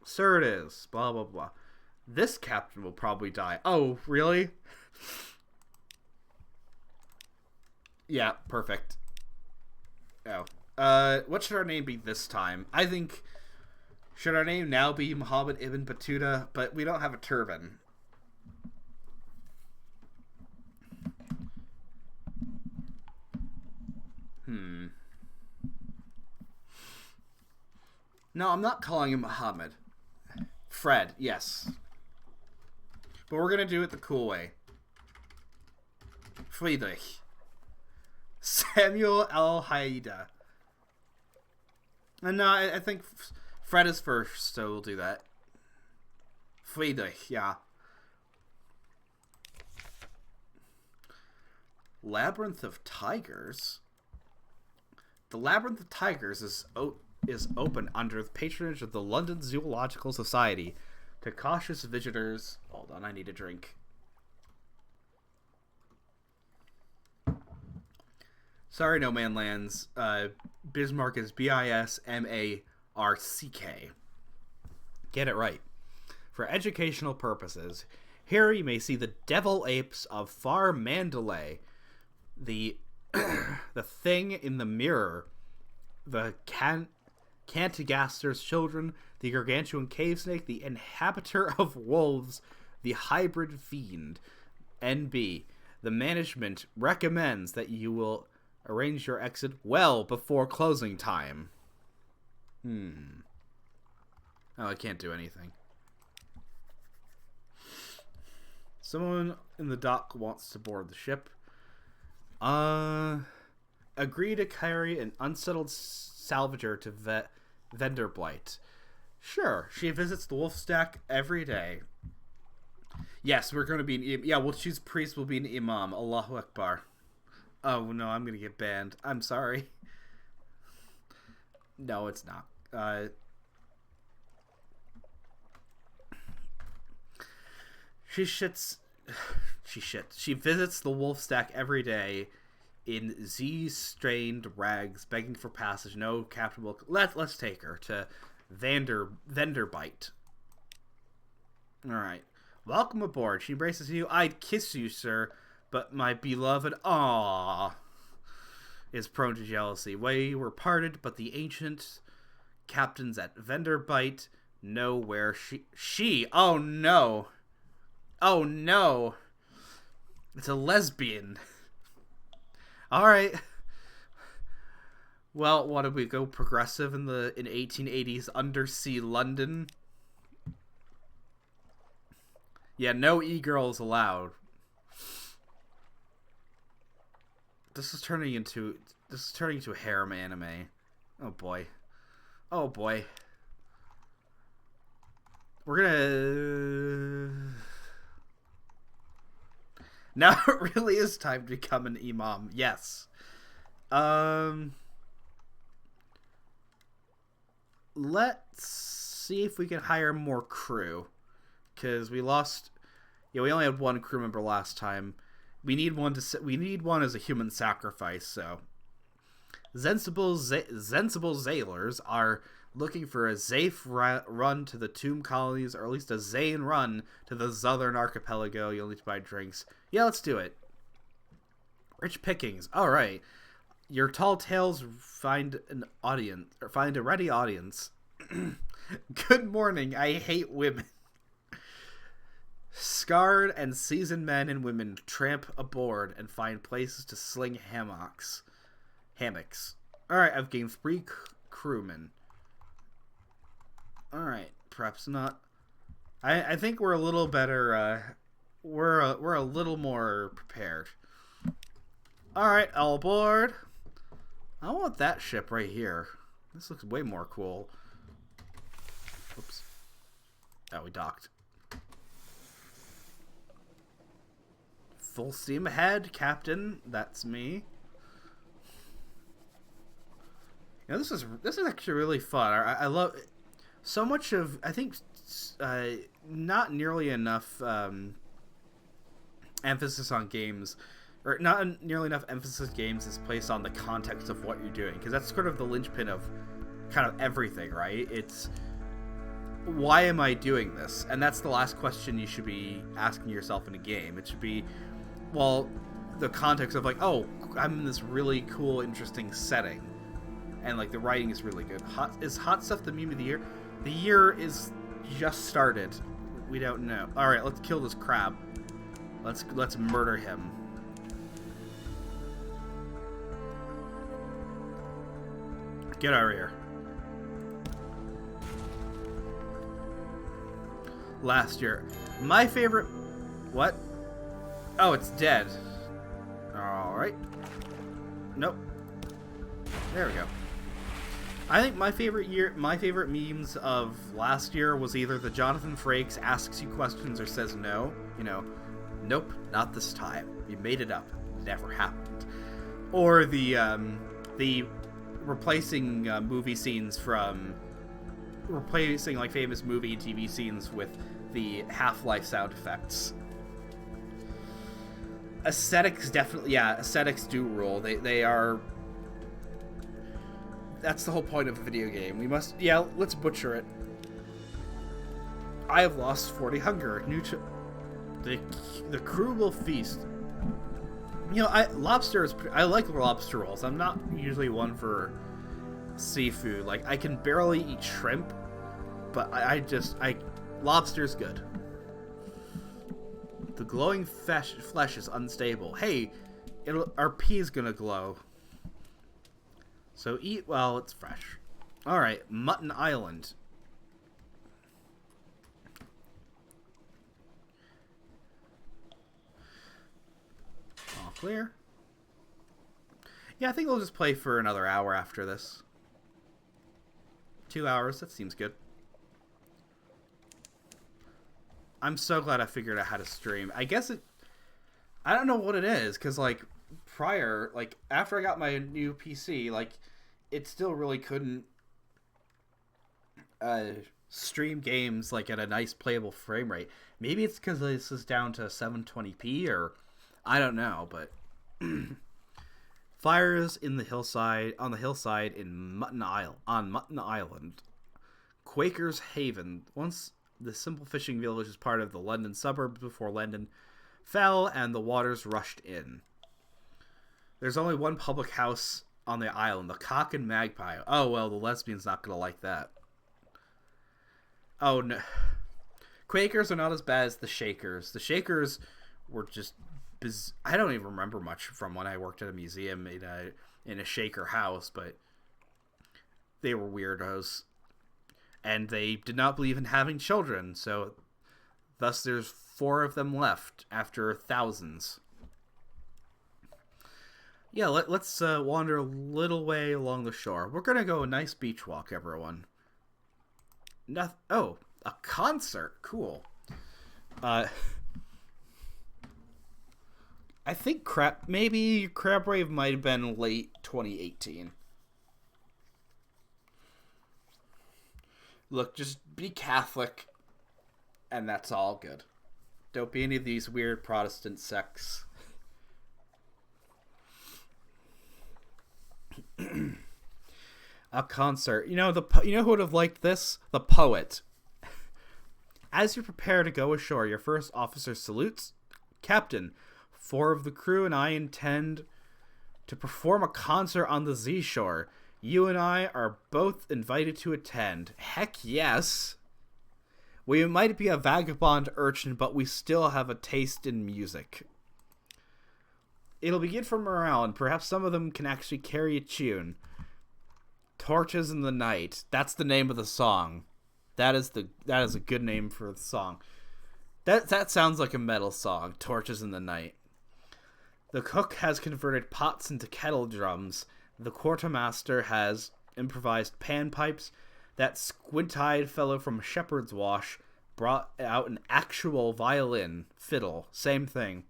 Sir it is. Blah blah blah. This captain will probably die. Oh, really? Yeah, perfect. Oh. What should our name be this time? I think... Should our name now be Muhammad Ibn Battuta? But we don't have a turban. No, I'm not calling him Muhammad. Fred, yes. But we're going to do it the cool way. Friedrich. Samuel Al-Haida. And no, I think Fred is first, so we'll do that. Friedrich, yeah. Labyrinth of Tigers? The Labyrinth of Tigers is open under the patronage of the London Zoological Society to cautious visitors. Hold on, I need a drink. Sorry, No Man Lands. Bismarck is Bismarck. Get it right. For educational purposes, here you may see the devil apes of Far Mandalay, the the thing in the mirror, the Cantigaster's children, the gargantuan cave snake, the inhabiter of wolves, the hybrid fiend. NB. The management recommends that you will arrange your exit well before closing time. Oh, I can't do anything. Someone in the dock wants to board the ship. Agree to carry an unsettled salvager to Venderblight. Sure, she visits the wolf stack every day. Yes, we're going to be an... Yeah, we'll choose priest, we'll be an imam. Allahu Akbar. Oh, no, I'm going to get banned. I'm sorry. No, it's not. She visits the wolf stack every day in Z-strained rags, begging for passage. No captain will... Let's take her to Vanderbite. Alright. Welcome aboard. She embraces you. I'd kiss you, sir, but my beloved is prone to jealousy. We were parted, but the ancient captains at Vanderbite know where she... Oh, no. Oh, no. It's a lesbian. Alright. Well, what did we go progressive in 1880s undersea London? Yeah, no e-girls allowed. This is turning into a harem anime. Oh boy. Oh boy. We're gonna... Now it really is time to become an imam. Yes. Let's see if we can hire more crew. Because we lost... Yeah, we only had one crew member last time. We need one as a human sacrifice, so... Sensible sailors are looking for a safe run to the tomb colonies, or at least a Zane run to the southern archipelago. You'll need to buy drinks. Yeah, let's do it. Rich pickings. All right. Your tall tales find a ready audience. Good morning. I hate women. Scarred and seasoned men and women tramp aboard and find places to sling hammocks. Alright, I've gained 3 crewmen. Alright, perhaps not. I think we're a little better, we're a little more prepared. Alright, all aboard. I want that ship right here. This looks way more cool. Oops. Oh, we docked. Full steam ahead, Captain. That's me. You know, this is actually really fun. I love so much of. I think not nearly enough emphasis on games, or not nearly enough emphasis games is placed on the context of what you're doing, because that's sort of the linchpin of kind of everything, right? It's why am I doing this? And that's the last question you should be asking yourself in a game. It should be, well, the context of like, oh, I'm in this really cool, interesting setting, and like the writing is really good. Is Hot Stuff the meme of the year? The year is just started. We don't know. All right, let's kill this crab. Let's murder him. Get over here. Last year, my favorite. What? Oh, it's dead. All right. Nope. There we go. I think my favorite memes of last year was either the Jonathan Frakes asks you questions or says no. You know, nope, not this time. You made it up. It never happened. Or the replacing movie scenes from replacing like famous movie and TV scenes with the Half-Life sound effects. Aesthetics definitely, yeah, aesthetics do rule. They are. That's the whole point of a video game. We must, yeah, let's butcher it. I have lost 40 hunger. The crew will feast. You know, I like lobster rolls. I'm not usually one for seafood. Like, I can barely eat shrimp, but lobster's good. The glowing flesh is unstable. Hey, our pee is gonna glow. So eat while it's fresh. Alright, Mutton Island. All clear. Yeah, I think we'll just play for another hour after this. 2 hours, that seems good. I'm so glad I figured out how to stream. I don't know what it is, because, like, prior, like, after I got my new PC, like, it still really couldn't stream games, like, at a nice playable frame rate. Maybe it's because this is down to 720p, or I don't know, but fires on the hillside in Mutton Island. Quaker's Haven. Once the simple fishing village was part of the London suburbs before London fell and the waters rushed in. There's only one public house on the island, the Cock and Magpie. Oh, well, the lesbian's not going to like that. Oh, no. Quakers are not as bad as the Shakers. The Shakers were just... I don't even remember much from when I worked at a museum in a Shaker house, but they were weirdos. And they did not believe in having children, so thus there's 4 of them left after thousands. Yeah, let's wander a little way along the shore. We're gonna go a nice beach walk, everyone. Oh, a concert. Cool. Uh, I think maybe Crab Rave might have been late 2018. Look, just be Catholic, and that's all good. Don't be any of these weird Protestant sects. A concert. You know who would have liked this? The poet. As you prepare to go ashore, your first officer salutes. Captain, 4 of the crew and I intend to perform a concert on the Z Shore. You and I are both invited to attend. Heck yes. We might be a vagabond urchin, but we still have a taste in music. It'll be good for morale, and perhaps some of them can actually carry a tune. Torches in the Night. That's the name of the song. That is a good name for the song. That sounds like a metal song. Torches in the Night. The cook has converted pots into kettle drums. The quartermaster has improvised panpipes. That squint-eyed fellow from Shepherd's Wash brought out an actual violin, fiddle, same thing.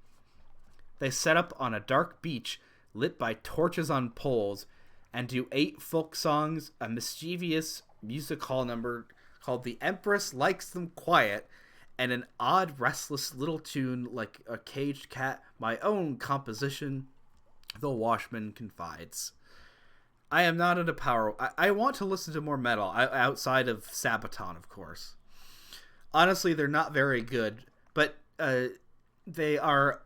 They set up on a dark beach lit by torches on poles and do 8 folk songs, a mischievous music hall number called The Empress Likes Them Quiet, and an odd, restless little tune like a caged cat, my own composition, The Washman Confides. I am not into power. I want to listen to more metal, outside of Sabaton, of course. Honestly, they're not very good, but they are...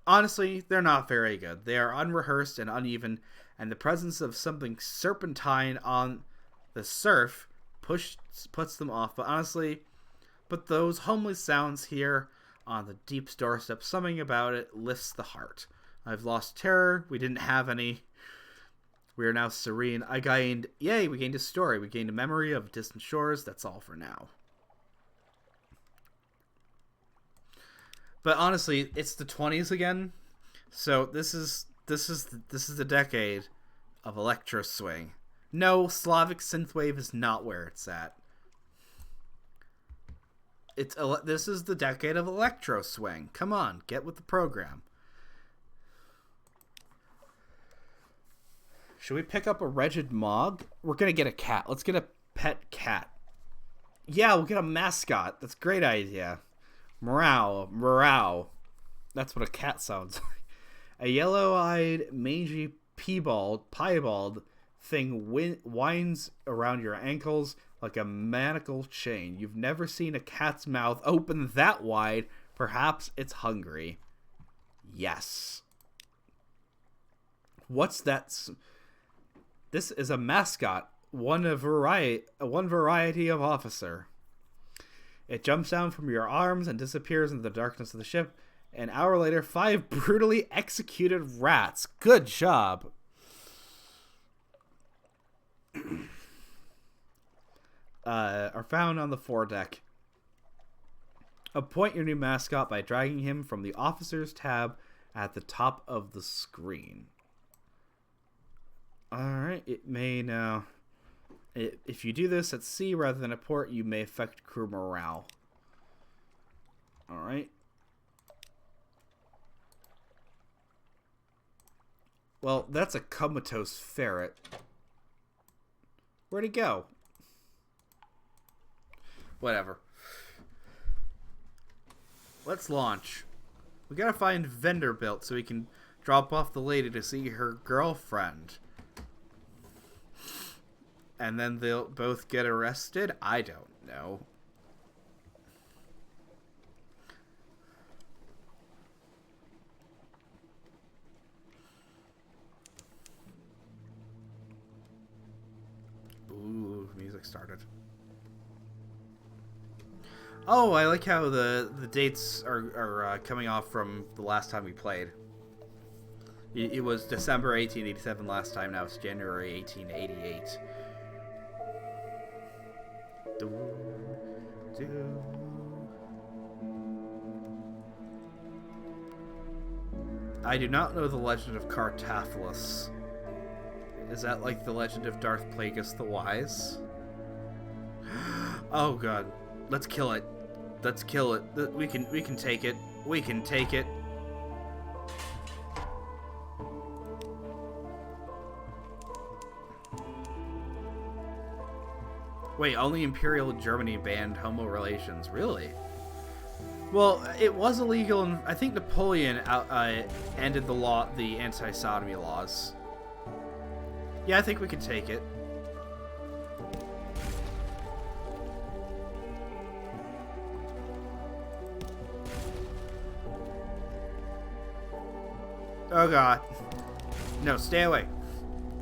Honestly, they're not very good. They are unrehearsed and uneven, and the presence of something serpentine on the surf puts them off. But those homely sounds here on the deep doorstep, something about it lifts the heart. I've lost terror. We didn't have any. We are now serene. We gained a story. We gained a memory of distant shores. That's all for now. But honestly, it's the 20s again. So this is the decade of electro swing. No, Slavic synthwave is not where it's at. This is the decade of electro swing. Come on, get with the program. Should we pick up a wretched Mog? We're gonna get a cat. Let's get a pet cat. Yeah, we'll get a mascot. That's a great idea. Meow. That's what a cat sounds like. A yellow-eyed, mangy piebald thing winds around your ankles like a manacle chain. You've never seen a cat's mouth open that wide. Perhaps it's hungry. Yes. What's that? This is a mascot. One variety of officer. It jumps down from your arms and disappears into the darkness of the ship. An hour later, 5 brutally executed rats. Good job. Are found on the foredeck. Appoint your new mascot by dragging him from the officers tab at the top of the screen. Alright, it may now... If you do this at sea rather than at port, you may affect crew morale. Alright. Well, that's a comatose ferret. Where'd he go? Whatever. Let's launch. We gotta find Vanderbilt so we can drop off the lady to see her girlfriend. And then they'll both get arrested? I don't know. Ooh, music started. Oh, I like how the dates are coming off from the last time we played. It was December 1887 last time, now it's January 1888. I do not know the legend of Cartaphilus. Is that like the legend of Darth Plagueis the Wise? Oh god. Let's kill it. Let's kill it. We can take it. We can take it. Wait, only Imperial Germany banned homo relations. Really? Well, it was illegal, and I think Napoleon ended the anti-sodomy laws. Yeah, I think we can take it. Oh god. No, stay away.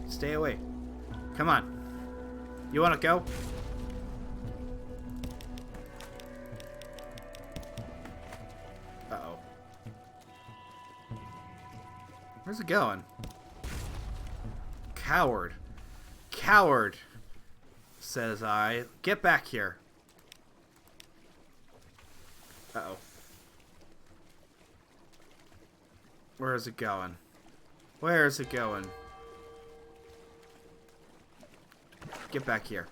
Stay away. Come on. You wanna go? Uh-oh. Where's it going? Coward. Coward, says I. Get back here. Uh-oh. Where is it going? Where is it going? Get back here.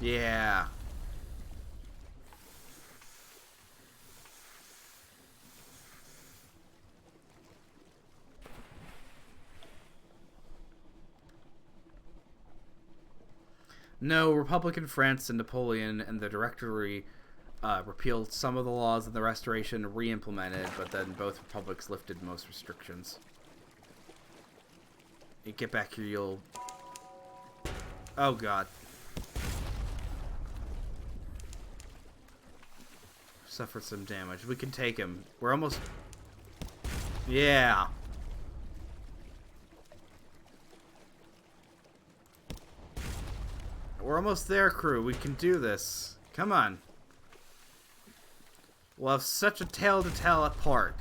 Yeah. No, Republican France and Napoleon and the Directory repealed some of the laws in the Restoration, re-implemented, but then both republics lifted most restrictions. You get back here, you'll... Oh, God. Suffered some damage. We can take him. We're almost... Yeah. We're almost there, crew. We can do this. Come on. We'll have such a tale to tell apart.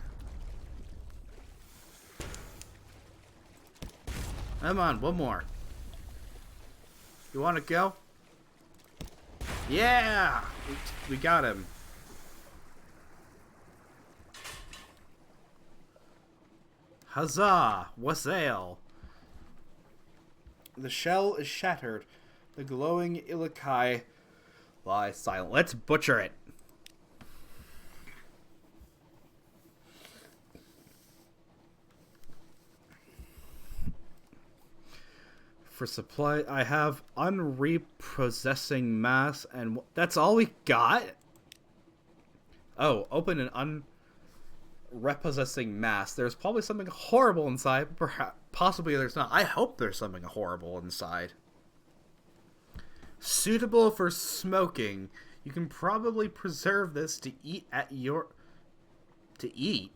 Come on, one more. You want to go? Yeah! We got him. Huzzah! Wassail! The shell is shattered. The glowing Ilikai lies silent. Let's butcher it. For supply, I have unrepossessing mass, and that's all we got? Oh, open an unrepossessing mass. There's probably something horrible inside. Perhaps, possibly there's not. I hope there's something horrible inside. Suitable for smoking. You can probably preserve this to eat at your... To eat?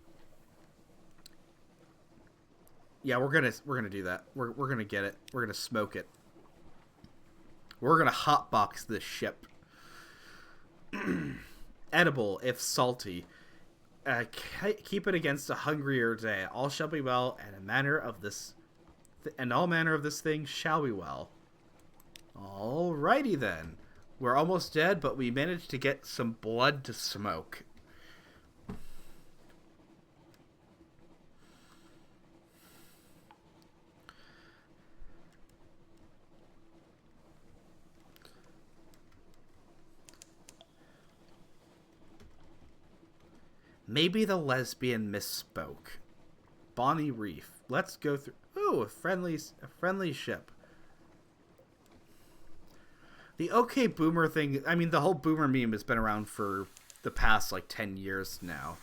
Yeah, we're gonna do that. We're gonna get it. We're gonna smoke it. We're gonna hotbox this ship. Edible, if salty. Keep it against a hungrier day. All shall be well, and all manner of this thing shall be well. Alrighty then. We're almost dead, but we managed to get some blood to smoke. Maybe the lesbian misspoke. Bonnie Reef. Let's go through... Ooh, a friendly ship. The OK Boomer thing... I mean, the whole Boomer meme has been around for the past, 10 years now.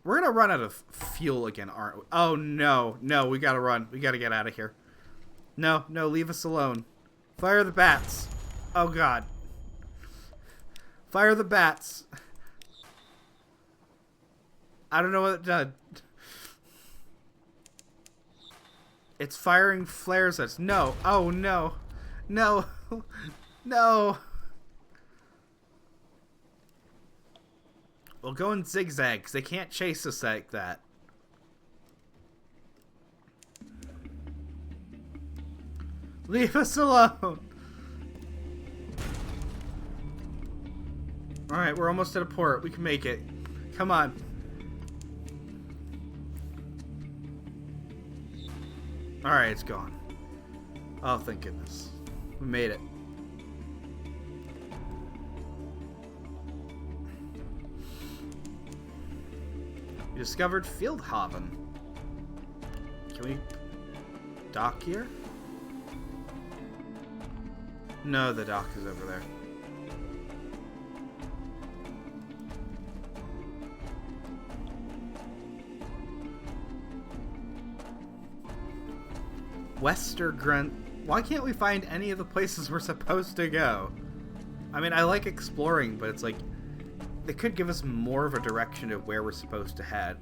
We're gonna run out of fuel again, aren't we? Oh, no. No, we gotta run. We gotta get out of here. No, leave us alone. Fire the bats. Oh, God. Fire the bats. I don't know what it did. It's firing flares at us. No. Oh, no. No. No. We'll go in zigzags. They can't chase us like that. Leave us alone. Alright, we're almost at a port. We can make it. Come on. Alright, it's gone. Oh, thank goodness. We made it. We discovered Fieldhaven. Can we dock here? No, the dock is over there. Westergrunt. Why can't we find any of the places we're supposed to go? I mean, I like exploring, but it's like they could give us more of a direction of where we're supposed to head.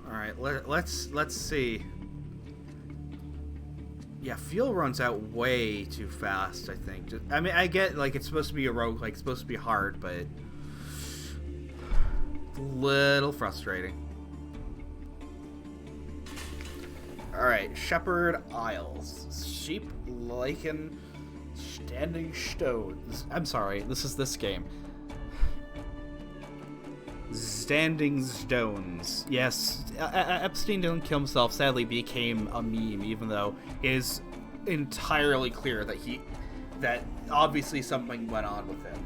All right, let's see. Yeah, fuel runs out way too fast, I think. I mean, I get, like, it's supposed to be a rogue, like, it's supposed to be hard, but it's a little frustrating. Alright, Shepherd Isles. Sheep, lichen, standing stones. I'm sorry, this is this game. Standing Stones. Yes, Epstein didn't kill himself, sadly became a meme, even though it is entirely clear that obviously something went on with him.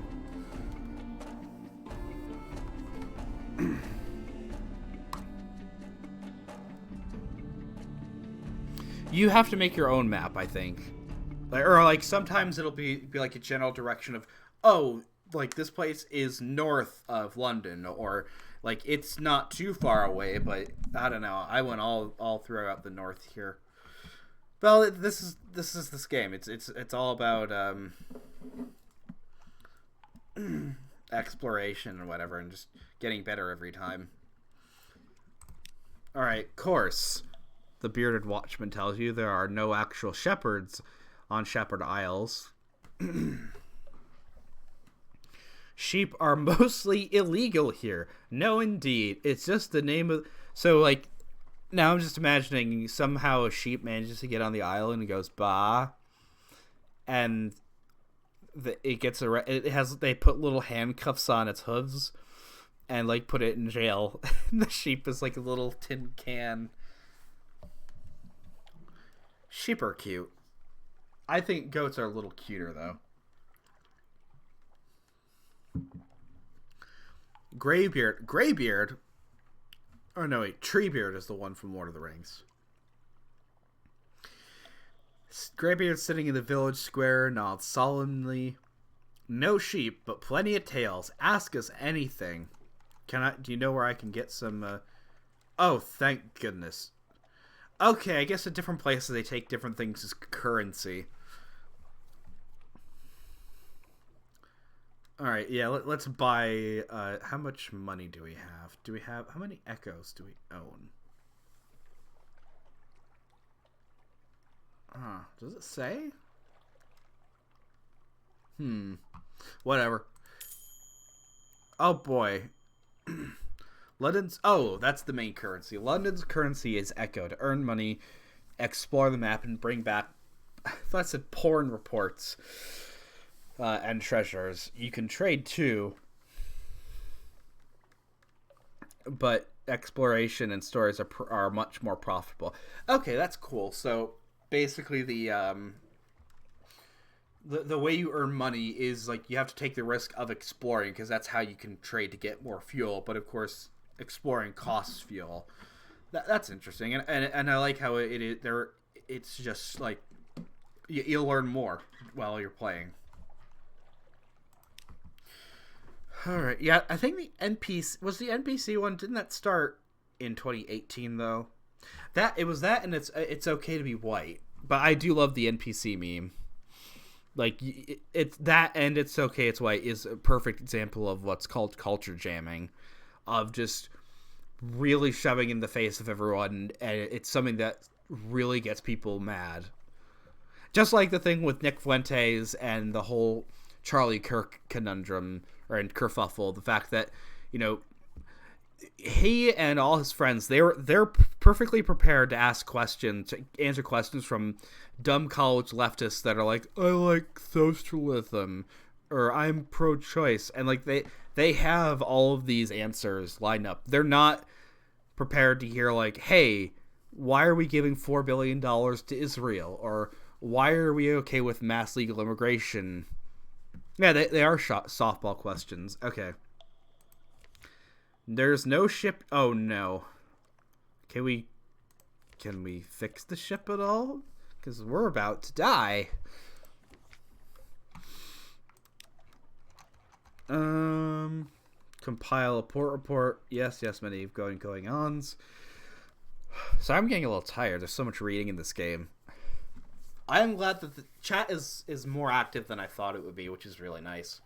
You have to make your own map, I think. Or like sometimes it'll be like a general direction of, oh, like this place is north of London, or like it's not too far away, but I don't know. I went all throughout the north here. Well, this is this game. It's all about exploration and whatever, and just getting better every time. All right, course. The bearded watchman tells you there are no actual shepherds on Shepherd Isles. Sheep are mostly illegal here. No, indeed. It's just the name of... So, like, now I'm just imagining somehow a sheep manages to get on the island and goes, bah. And it gets... They put little handcuffs on its hooves and, like, put it in jail. And the sheep is like a little tin can. Sheep are cute. I think goats are a little cuter, though. Greybeard? Oh, no, wait. Treebeard is the one from Lord of the Rings. Greybeard sitting in the village square nods solemnly. No sheep, but plenty of tails. Ask us anything. Do you know where I can get some, Oh, thank goodness. Okay, I guess at different places they take different things as currency. Alright, yeah, let's buy... how much money do we have? How many echoes do we own? Does it say? Whatever. Oh, boy. London's... Oh, that's the main currency. London's currency is echo. To earn money, explore the map, and bring back... I thought it said porn reports. And treasures. You can trade too, but exploration and stories are much more profitable. Okay, that's cool. So basically, the way you earn money is like you have to take the risk of exploring because that's how you can trade to get more fuel. But of course, exploring costs fuel. That's interesting, and I like how it is there. It's just like you'll learn more while you're playing. Alright, yeah, I think the NPC one, didn't that start in 2018, though? It was that, and it's okay to be white. But I do love the NPC meme. Like, it's that, and it's okay, it's white, is a perfect example of what's called culture jamming. Of just really shoving in the face of everyone, and it's something that really gets people mad. Just like the thing with Nick Fuentes and the whole Charlie Kirk conundrum, and kerfuffle, the fact that, you know, he and all his friends, they're perfectly prepared to answer questions from dumb college leftists that are like, I like socialism, or I'm pro-choice, and like they have all of these answers lined up. They're not prepared to hear like, hey, why are we giving $4 billion to Israel, or why are we okay with mass legal immigration? Yeah, they are softball questions. Okay. There's no ship. Oh no. Can we fix the ship at all? Because we're about to die. Compile a port report. Yes, many going ons. So I'm getting a little tired. There's so much reading in this game. I'm glad that the chat is more active than I thought it would be, which is really nice.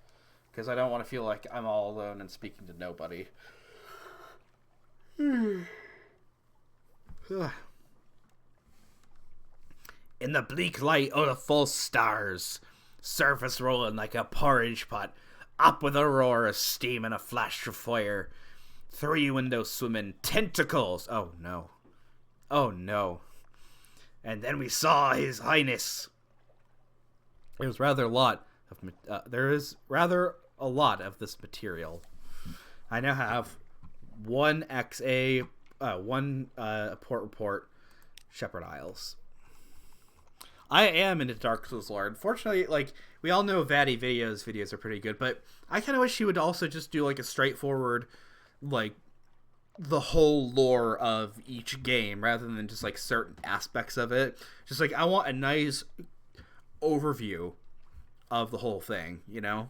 Because I don't want to feel like I'm all alone and speaking to nobody. In the bleak light of the full stars, surface rolling like a porridge pot, up with a roar of steam and a flash of fire, 3 windows swimming, tentacles. Oh no. Oh no. And then we saw His Highness. There is rather a lot of this material. I now have one port report, Shepherd Isles. I am into Dark Souls lore. Unfortunately, like, we all know Vaddy videos are pretty good, but I kind of wish he would also just do like a straightforward, like, the whole lore of each game rather than just like certain aspects of it. Just like, I want a nice overview of the whole thing, you know?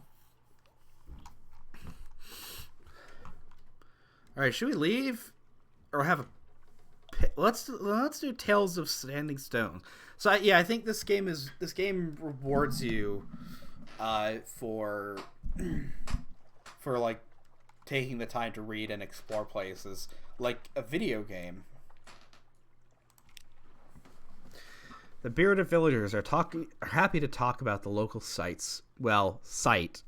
Alright, should we leave? Or have a... Let's do Tales of Standing Stone. So, I think this game rewards you for like, taking the time to read and explore places like a video game. The bearded villagers are happy to talk about the local sights. Well, sight.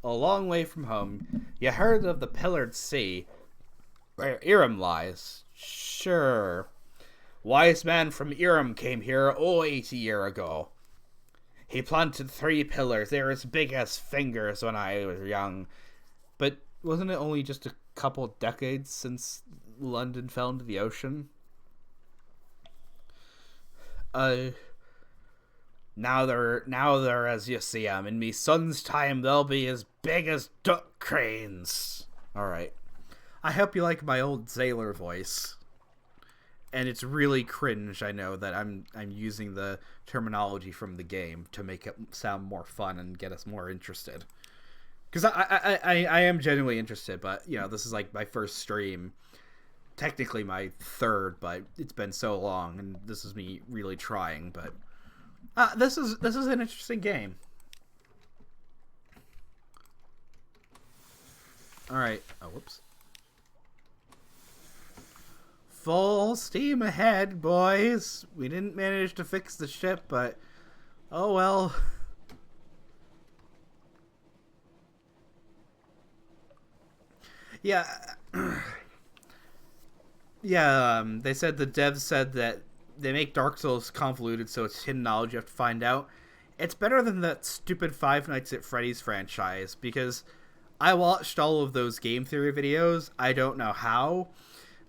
A long way from home, you heard of the Pillared Sea, where Irem lies. Sure. Wise man from Irem came here 80 years ago. He planted 3 pillars. They were as big as fingers when I was young. But wasn't it only just a couple decades since London fell into the ocean? Now they're as you see 'em. In me son's time, they'll be as big as duck cranes. Alright. I hope you like my old sailor voice. And it's really cringe, I know, that I'm using the terminology from the game to make it sound more fun and get us more interested. Because I am genuinely interested, but, you know, this is like my first stream. Technically my third, but it's been so long, and this is me really trying, but... this is an interesting game. Alright. Oh, whoops. Full steam ahead, boys. We didn't manage to fix the ship, but... oh well. Yeah. They said the devs said that they make Dark Souls convoluted, so it's hidden knowledge you have to find out. It's better than that stupid Five Nights at Freddy's franchise, because I watched all of those game theory videos. I don't know how,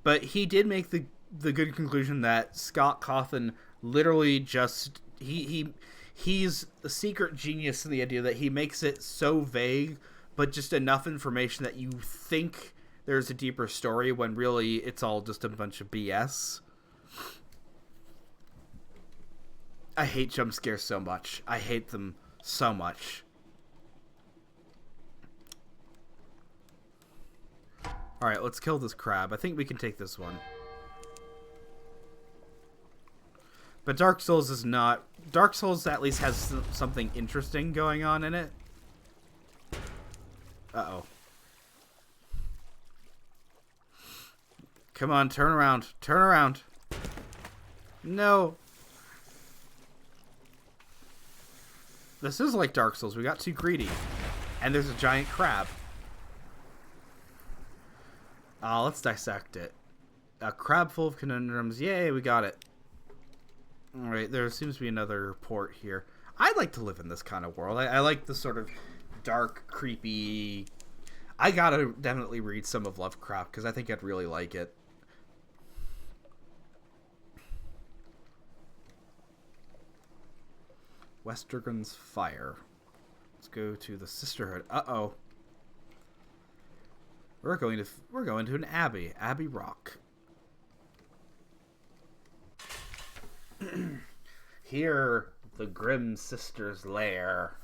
but he did make the good conclusion that Scott Cawthon literally just... He's a secret genius in the idea that he makes it so vague, but just enough information that you think there's a deeper story when really it's all just a bunch of BS. I hate jump scares so much. I hate them so much. Alright, let's kill this crab. I think we can take this one. But Dark Souls is not... Dark Souls at least has something interesting going on in it. Uh-oh. Come on, turn around. Turn around. No. This is like Dark Souls. We got too greedy. And there's a giant crab. Let's dissect it. A crab full of conundrums. Yay, we got it. Alright, there seems to be another port here. I'd like to live in this kind of world. I like the sort of dark, creepy. I gotta definitely read some of Lovecraft because I think I'd really like it. Westergren's Fire. Let's go to the Sisterhood. Uh-oh. We're going to an abbey. Abbey Rock. Here, the Grim Sisters' lair.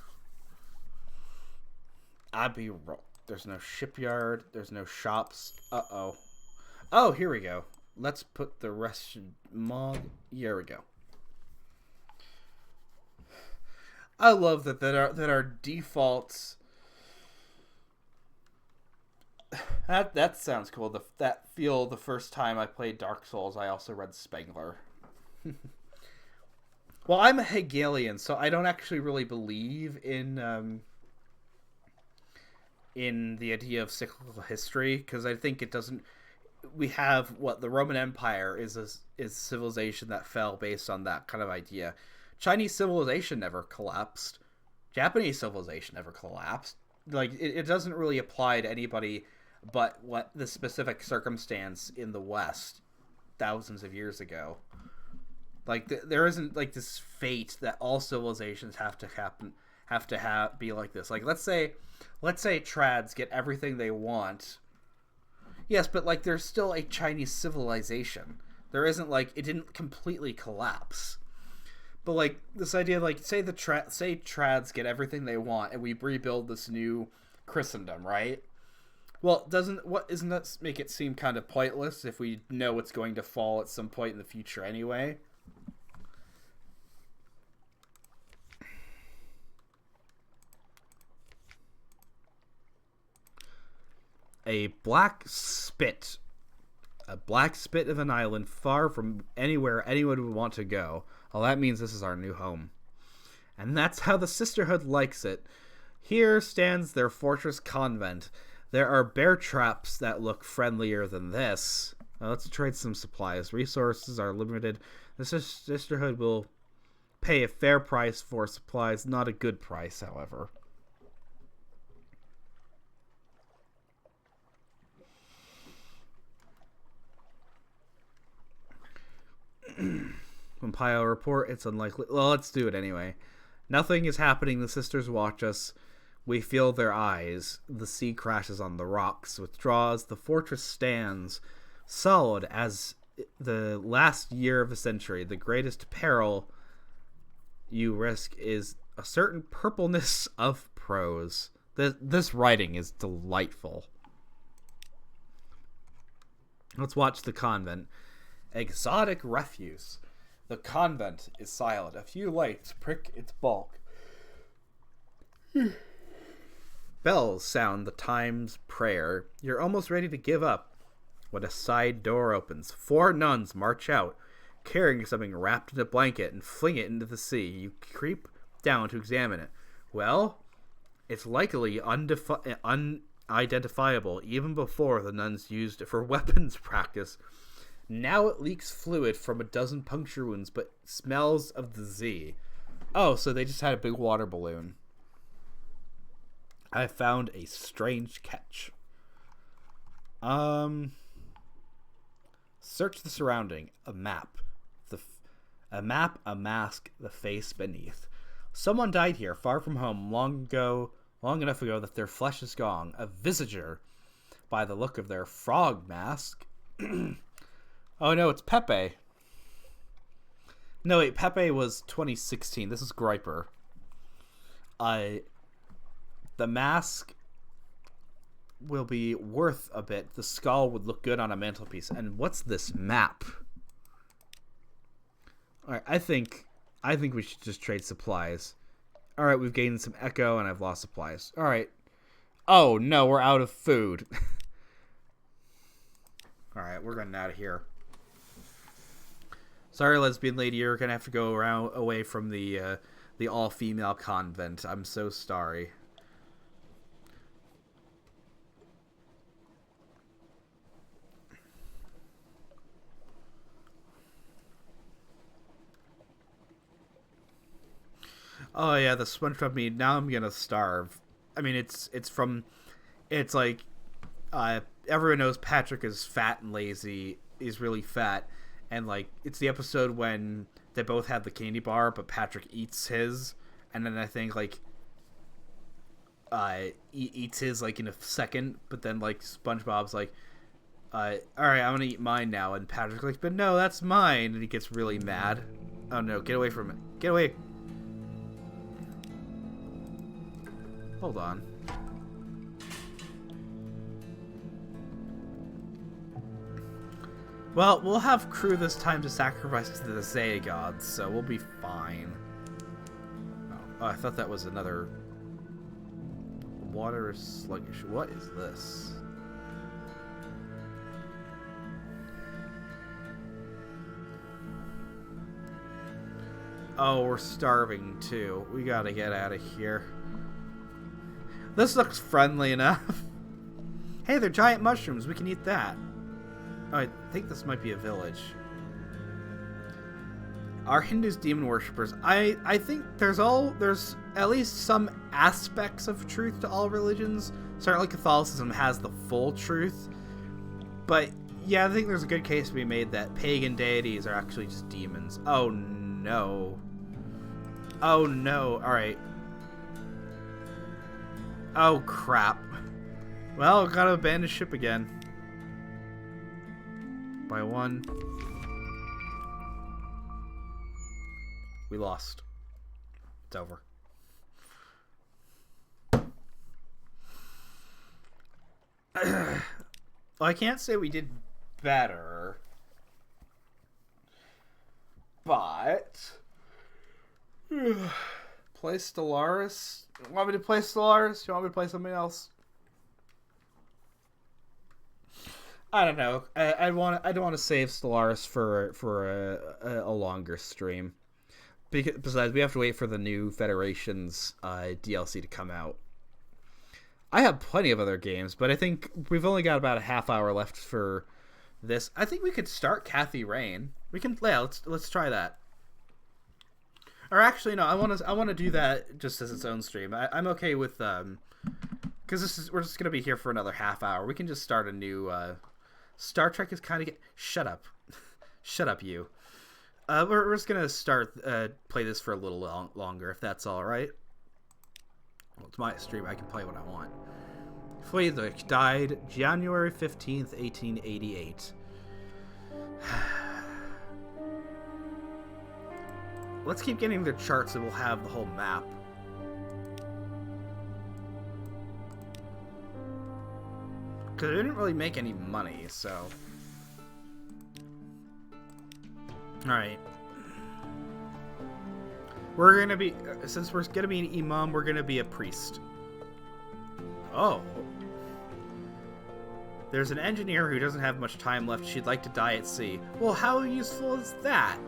Abbey Rock. There's no shipyard. There's no shops. Uh-oh. Oh, here we go. Let's put the rest mod. Here we go. I love that our defaults. That sounds cool. The first time I played Dark Souls, I also read Spengler. Well, I'm a Hegelian, so I don't actually really believe in the idea of cyclical history because I think it doesn't. We have what the Roman Empire is civilization that fell based on that kind of idea. Chinese civilization never collapsed. Japanese civilization never collapsed. Like it doesn't really apply to anybody but what the specific circumstance in the West thousands of years ago. Like there isn't like this fate that all civilizations have to be like this. Like let's say trads get everything they want. Yes, but like there's still a Chinese civilization. There isn't like it didn't completely collapse. But like this idea, like say trads get everything they want, and we rebuild this new Christendom, right? Well, doesn't that make it seem kind of pointless if we know it's going to fall at some point in the future anyway? A black spit of an island far from anywhere anyone would want to go. Well, that means this is our new home. And that's how the Sisterhood likes it. Here stands their fortress convent. There are bear traps that look friendlier than this. Now let's trade some supplies. Resources are limited. The Sisterhood will pay a fair price for supplies, not a good price, however. Compile report. It's unlikely. Well, let's do it anyway. Nothing is happening. The sisters watch us. We feel their eyes. The sea crashes on the rocks, withdraws. The fortress stands solid as the last year of a century. The greatest peril you risk is a certain purpleness of prose. This writing is delightful. Let's watch the convent. Exotic refuse. The convent is silent. A few lights prick its bulk. Bells sound the time's prayer. You're almost ready to give up when a side door opens. 4 nuns march out, carrying something wrapped in a blanket and fling it into the sea. You creep down to examine it. Well, it's likely unidentifiable even before the nuns used it for weapons practice. Now it leaks fluid from a dozen puncture wounds, but smells of the Z. Oh, so they just had a big water balloon. I found a strange catch. Search the surrounding. A map. A mask, the face beneath. Someone died here, far from home, long enough ago that their flesh is gone. A visager, by the look of their frog mask. Oh no, it's Pepe. No, wait, Pepe was 2016. This is Griper. The mask will be worth a bit. The skull would look good on a mantelpiece. And what's this map? Alright, I think we should just trade supplies. Alright, we've gained some echo and I've lost supplies. Alright. Oh no, we're out of food. Alright, we're getting out of here. Sorry, lesbian lady, you're gonna have to go away from the all-female convent. I'm so sorry. Oh yeah, the SpongeBob meme. Now I'm gonna starve. I mean, it's like, everyone knows Patrick is fat and lazy. He's really fat, and like it's the episode when they both have the candy bar, but Patrick eats his, and then I think like eats his like in a second, but then like SpongeBob's like, all right, I'm gonna eat mine now, and Patrick's like, but no, that's mine, and he gets really mad. Oh no, get away from it! Get away! Hold on. Well, we'll have crew this time to sacrifice to the Zaya gods, so we'll be fine. Oh, I thought that was another... Water is sluggish. What is this? Oh, we're starving too. We gotta get out of here. This looks friendly enough. Hey, they're giant mushrooms. We can eat that. Oh, I think this might be a village. Are Hindus demon worshippers? I think there's at least some aspects of truth to all religions. Certainly Catholicism has the full truth. But yeah, I think there's a good case to be made that pagan deities are actually just demons. Oh no. Oh no. Alright. Oh crap. Well, gotta abandon ship again. By one. We lost. It's over. Well, I can't say we did better. But... play Stellaris? You want me to play Stellaris? You want me to play something else? I don't know. I don't want to save Stellaris for a longer stream. Because besides, we have to wait for the new Federation's DLC to come out. I have plenty of other games, but I think we've only got about a half hour left for this. I think we could start Kathy Rain. We can, yeah. Let's try that. Or actually, no. I want to do that just as its own stream. I'm okay with because we're just gonna be here for another half hour. We can just start a new. Star Trek is kind of shut up, shut up, you. We're just gonna start play this for a little longer, if that's all right. Well, it's my stream. I can play what I want. Friedrich died January 15th, 1888. Let's keep getting the charts, and we'll have the whole map. Because we didn't really make any money, so... Alright. We're gonna be... Since we're gonna be an imam, we're gonna be a priest. Oh. There's an engineer who doesn't have much time left. She'd like to die at sea. Well, how useful is that?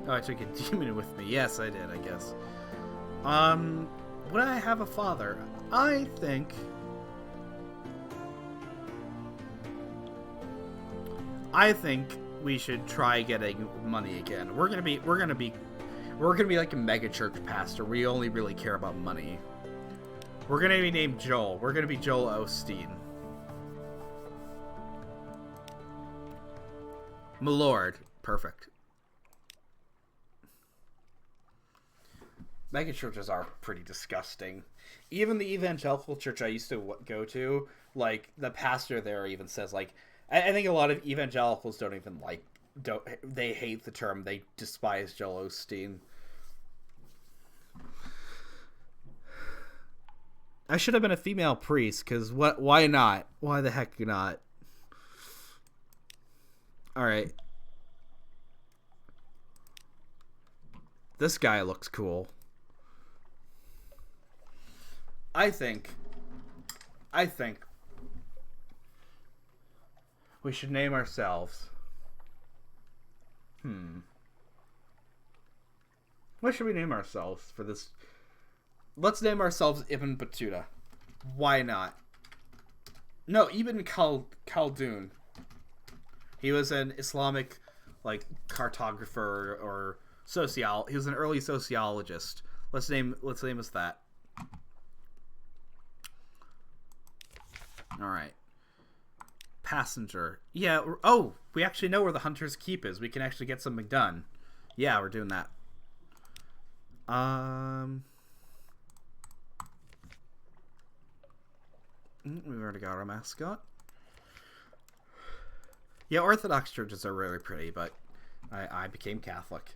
Oh, I took a demon with me. Yes, I did, I guess. Would I have a father? I think we should try getting money again. We're gonna be like a mega church pastor. We only really care about money. We're gonna be named Joel. We're gonna be Joel Osteen. My lord. Perfect. Mega churches are pretty disgusting. Even the evangelical church I used to go to, like, the pastor there even says, like, I think a lot of evangelicals they hate the term, they despise Joel Osteen. I should have been a female priest, because why not? Why the heck not? Alright. This guy looks cool. I think we should name ourselves. What should we name ourselves for this? Let's name ourselves Ibn Battuta. Why not? No, Ibn Khaldun. He was an Islamic, like, cartographer or he was an early sociologist. Let's name us that. All right. Passenger. Yeah. Oh, we actually know where the Hunter's Keep is. We can actually get something done. Yeah, we're doing that. We've already got our mascot. Yeah, Orthodox churches are really pretty, but I became Catholic.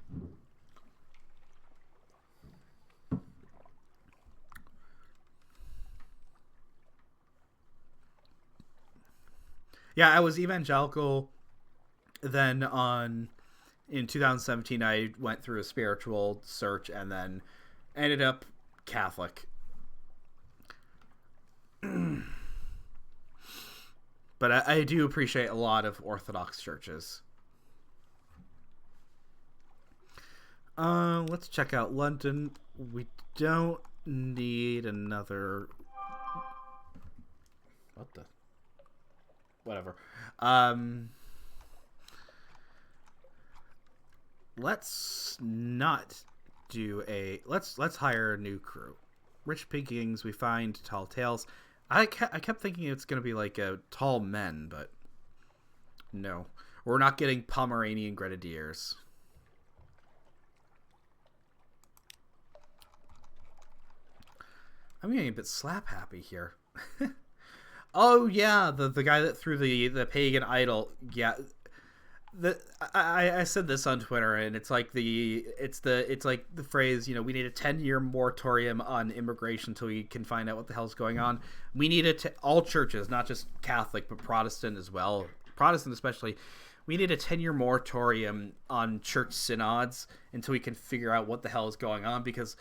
Yeah, I was evangelical. Then in 2017, I went through a spiritual search and then ended up Catholic. But I do appreciate a lot of Orthodox churches. Let's check out London. We don't need another... What the... Whatever. Let's not do a... Let's hire a new crew. Rich pickings, we find tall tales. I kept thinking it's going to be like a tall men, but no. We're not getting Pomeranian Grenadiers. I'm getting a bit slap happy here. Oh yeah, the guy that threw the pagan idol. Yeah, I said this on Twitter, and it's like it's like the phrase, we need a 10-year moratorium on immigration until we can find out what the hell's going on. We need it to all churches, not just Catholic but Protestant as well. Protestant especially. We need a 10-year moratorium on church synods until we can figure out what the hell is going on, because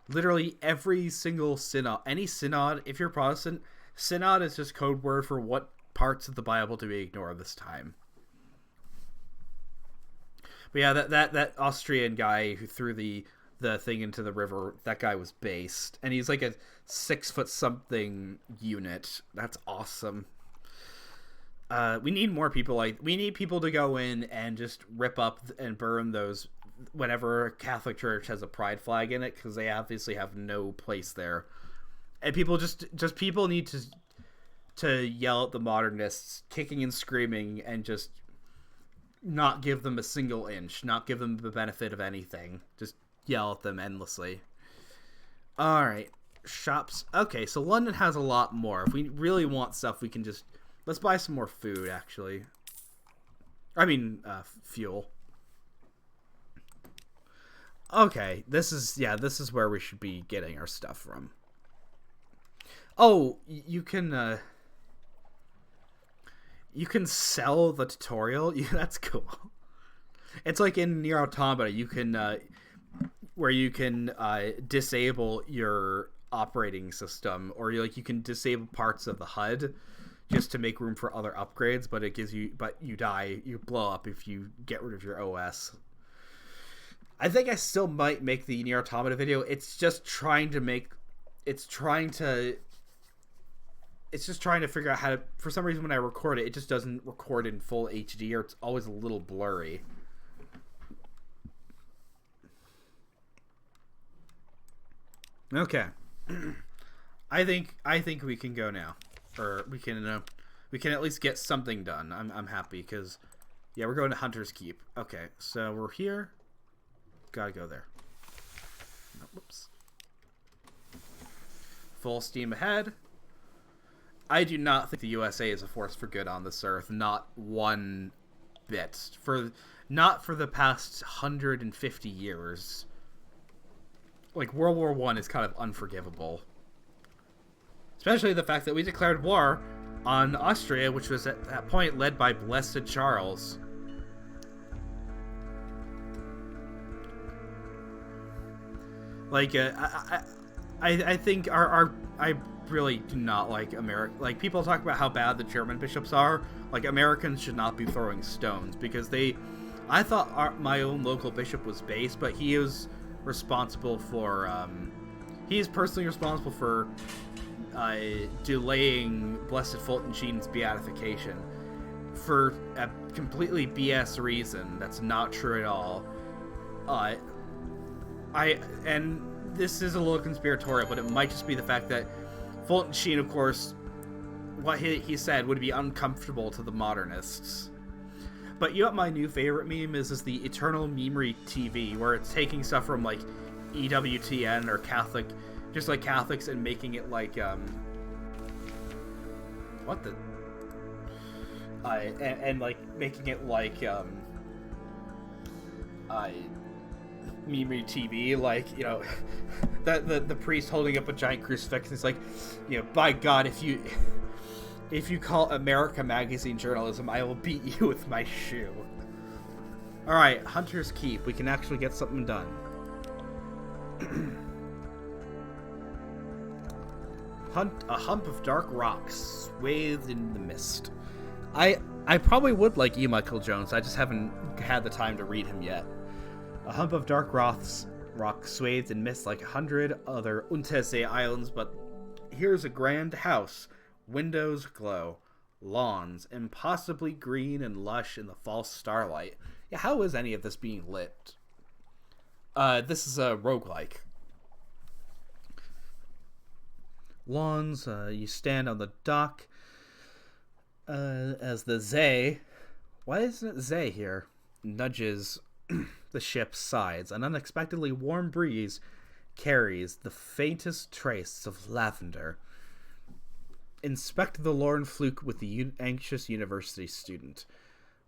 literally every single synod, any synod, if you're Protestant, synod is just code word for what parts of the Bible do we ignore this time. But yeah, that Austrian guy who threw the thing into the river, that guy was based, and he's like a 6-foot-something unit. That's awesome. We need more people. We need people to go in and just rip up and burn those whenever a Catholic church has a pride flag in it, because they obviously have no place there. And people people need to yell at the modernists, kicking and screaming, and just not give them a single inch, not give them the benefit of anything. Just yell at them endlessly. All right, shops. Okay, so London has a lot more. If we really want stuff, we can just... Let's buy some more food, actually. I mean, fuel. Okay, this is where we should be getting our stuff from. Oh, you can sell the tutorial. Yeah, that's cool. It's like in Nier Automata, you can where you can disable your operating system, or you can disable parts of the HUD just to make room for other upgrades. But you die, you blow up if you get rid of your OS. I think I still might make the Nier Automata video. It's just trying to figure out how to... For some reason, when I record it, it just doesn't record in full HD, or it's always a little blurry. Okay. I think we can go now, or we can at least get something done. I'm happy because, yeah, we're going to Hunter's Keep. Okay, so we're here. Gotta go there. Oh, whoops. Full steam ahead. I do not think the USA is a force for good on this earth. Not one bit. Not for the past 150 years. Like, World War I is kind of unforgivable. Especially the fact that we declared war on Austria, which was at that point led by Blessed Charles. Like, I think I really do not like America. Like, people talk about how bad the German bishops are. Like, Americans should not be throwing stones, because I thought my own local bishop was based, but he is responsible for, he is personally responsible for delaying Blessed Fulton Sheen's beatification for a completely BS reason that's not true at all. And this is a little conspiratorial, but it might just be the fact that Fulton Sheen, of course, what he said would be uncomfortable to the modernists. But you know what my new favorite meme is the Eternal Memery TV, where it's taking stuff from like EWTN or Catholic, just like Catholics, and making it like what the and like making it like Memery TV, like, you know, the priest holding up a giant crucifix, and it's like, you know, by God, if you call America Magazine journalism, I will beat you with my shoe. Alright, Hunter's Keep. We can actually get something done. A hump of dark rocks swathed in the mist. I probably would like E. Michael Jones. I just haven't had the time to read him yet. A hump of dark rocks swathed in mist like 100 other Untersee islands, but here's a grand house. Windows glow. Lawns, impossibly green and lush in the false starlight. Yeah, how is any of this being lit? This is a roguelike. Lawns, you stand on the dock as the Zay... Why isn't it Zay here? Nudges the ship's sides. An unexpectedly warm breeze carries the faintest trace of lavender. Inspect the lorn fluke with the anxious university student.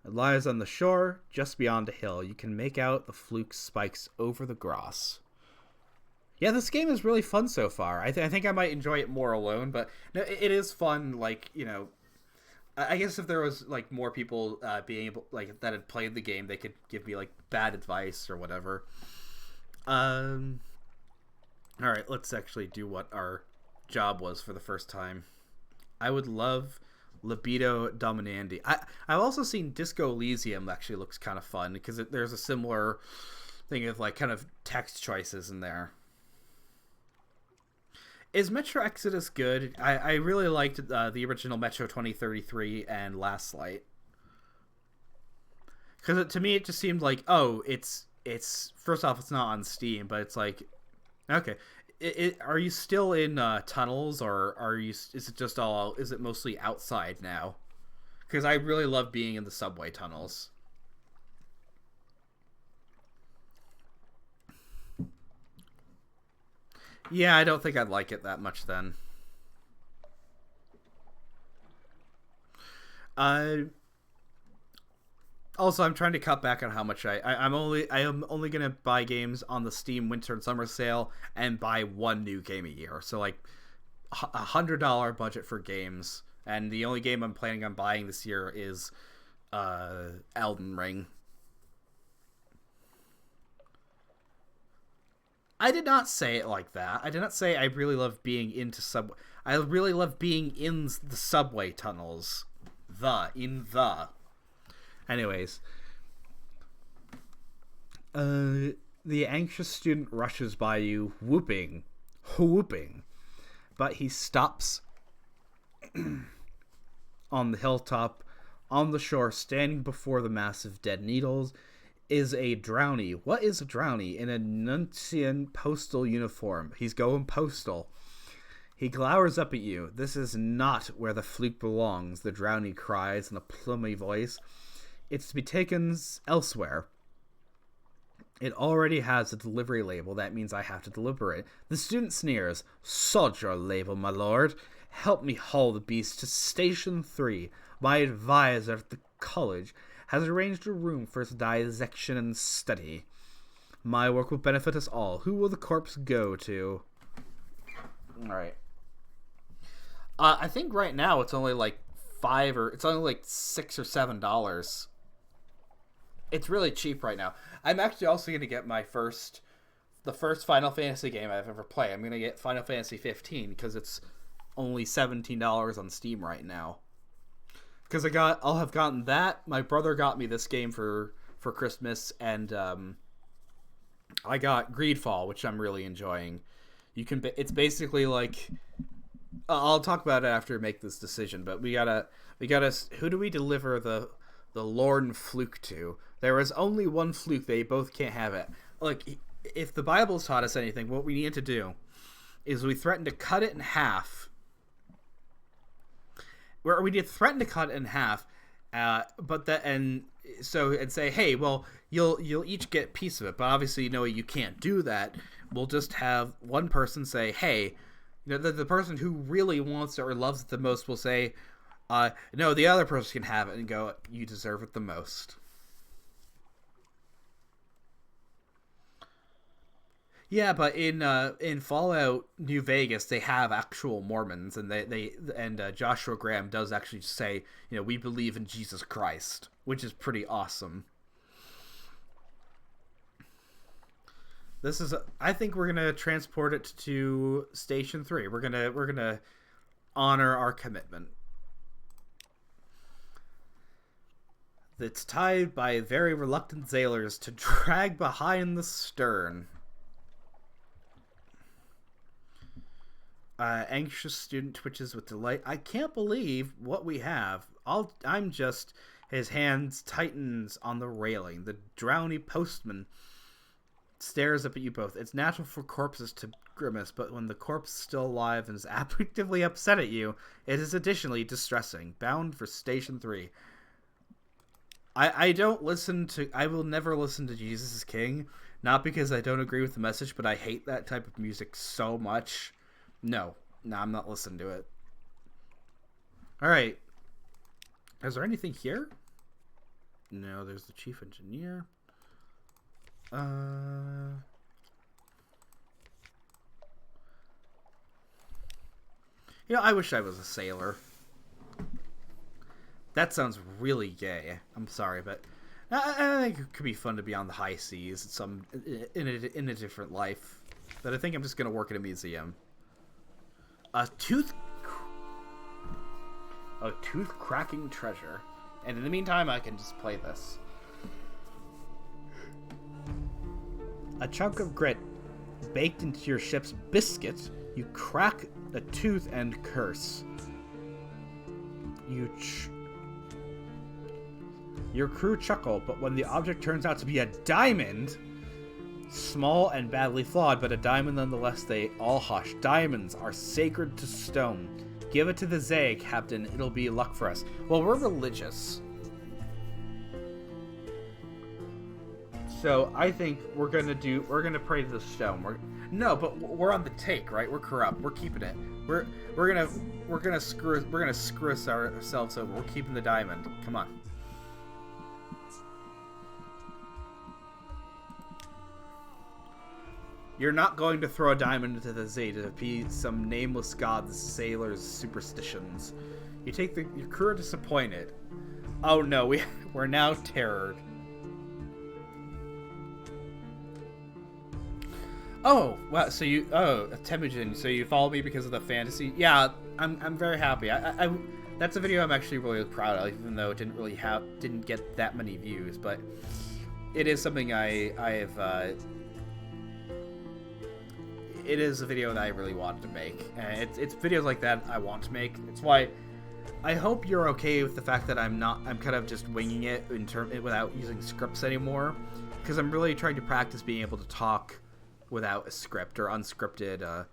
It lies on the shore, just beyond a hill. You can make out the fluke spikes over the grass. Yeah, this game is really fun so far. I think I might enjoy it more alone, but no, it is fun. Like, you know, I guess if there was like more people being able, like, that had played the game, they could give me like bad advice or whatever. All right, let's actually do what our job was for the first time. I would love Libido Dominandi. I've also seen Disco Elysium actually looks kind of fun, because there's a similar thing of like kind of text choices in there. Is Metro Exodus good? I really liked the original Metro 2033 and Last Light. Because to me it just seemed like, oh, it's first off, it's not on Steam, but it's like, okay. Are you still in tunnels, or is it mostly outside now? Because I really love being in the subway tunnels. Yeah, I don't think I'd like it that much then. Also, I'm trying to cut back on how much I am only gonna buy games on the Steam Winter and Summer Sale and buy one new game a year. So like $100 budget for games, and the only game I'm planning on buying this year is Elden Ring. I did not say it like that. I did not say I really love being into subway. I really love being in the subway tunnels. Anyways, the anxious student rushes by you, whooping, but he stops on the hilltop, on the shore, standing before the massive dead needles, is a drownie. What is a drownie? In a Nuncian postal uniform. He's going postal. He glowers up at you. This is not where the fluke belongs, the drownie cries in a plummy voice. It's to be taken elsewhere. It already has a delivery label. That means I have to deliver it. The student sneers. Sod your label, my lord. Help me haul the beast to Station 3. My advisor at the college has arranged a room for its dissection and study. My work will benefit us all. Who will the corpse go to? Alright. I think right now it's only like $6 or $7. It's really cheap right now. I'm actually also going to get the first Final Fantasy game I've ever played. I'm going to get Final Fantasy 15 because it's only $17 on Steam right now. Because I'll have gotten that. My brother got me this game for Christmas, and I got Greedfall, which I'm really enjoying. It's basically like I'll talk about it after we make this decision, but we gotta. Who do we deliver the Lorn fluke to? There is only one fluke. They both can't have it. Like, if the Bible's taught us anything, what we need to do is we threaten to cut it in half. Where we did threaten to cut it in half, but that and say, hey, well, you'll each get a piece of it, but obviously, you can't do that. We'll just have one person say, hey, the person who really wants it or loves it the most will say, no, the other person can have it, and go, you deserve it the most. Yeah, but in Fallout New Vegas, they have actual Mormons, and Joshua Graham does actually say, we believe in Jesus Christ, which is pretty awesome. I think we're gonna transport it to Station 3. We're gonna honor our commitment. It's tied by very reluctant sailors to drag behind the stern. Anxious student twitches with delight. I can't believe what we have. I'm just... His hands tightens on the railing. The drowny postman stares up at you both. It's natural for corpses to grimace, but when the corpse is still alive and is actively upset at you, it is additionally distressing. Bound for Station 3. I will never listen to Jesus is King. Not because I don't agree with the message, but I hate that type of music so much. No, I'm not listening to it. Alright. Is there anything here? No, there's the chief engineer. I wish I was a sailor. That sounds really gay. I'm sorry, but I think it could be fun to be on the high seas in a different life. But I think I'm just going to work at a museum. A tooth cracking treasure. And in the meantime, I can just play this. A chunk of grit baked into your ship's biscuit. You crack a tooth and curse. Your crew chuckle, but when the object turns out to be a diamond, small and badly flawed, but a diamond nonetheless, they all hush. Diamonds are sacred to stone. Give it to the Zay, Captain. It'll be luck for us. Well, we're religious. So I think we're gonna pray to the stone. We're on the take, right? We're corrupt. We're keeping it. We're gonna screw ourselves over. We're keeping the diamond. Come on. You're not going to throw a diamond into the sea to appease some nameless god's sailor's superstitions. Your crew are disappointed. Oh no, we're now terrored. Oh, wow, Temujin, so you follow me because of the fantasy? Yeah, I'm very happy. That's a video I'm actually really proud of, even though it didn't get that many views, but it is something it is a video that I really wanted to make. It's videos like that I want to make. It's why I hope you're okay with the fact that I'm kind of just winging it without using scripts anymore, because I'm really trying to practice being able to talk without a script or unscripted,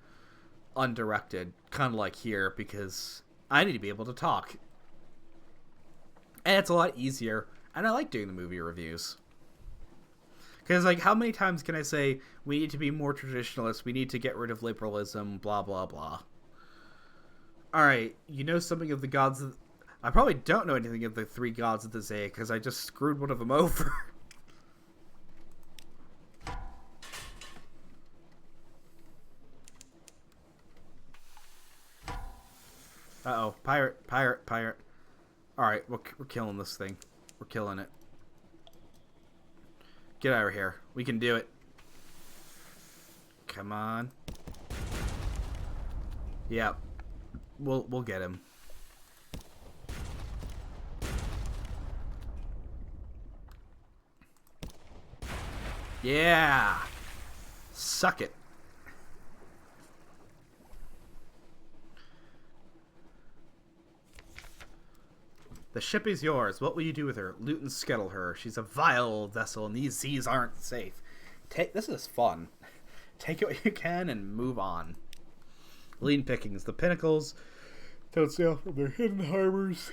undirected, kind of like here, because I need to be able to talk. And it's a lot easier, and I like doing the movie reviews. Because, how many times can I say, we need to be more traditionalist, we need to get rid of liberalism, blah, blah, blah. Alright, something of the gods of... I probably don't know anything of the 3 gods of the Zay, because I just screwed one of them over. Uh-oh, pirate. Alright, we're killing this thing. We're killing it. Get over here. We can do it. Come on. Yep. We'll get him. Yeah. Suck it. The ship is yours. What will you do with her? Loot and scuttle her. She's a vile vessel, and these seas aren't safe. This is fun. Take what you can and move on. Lean pickings. The pinnacles don't sail from their hidden harbors,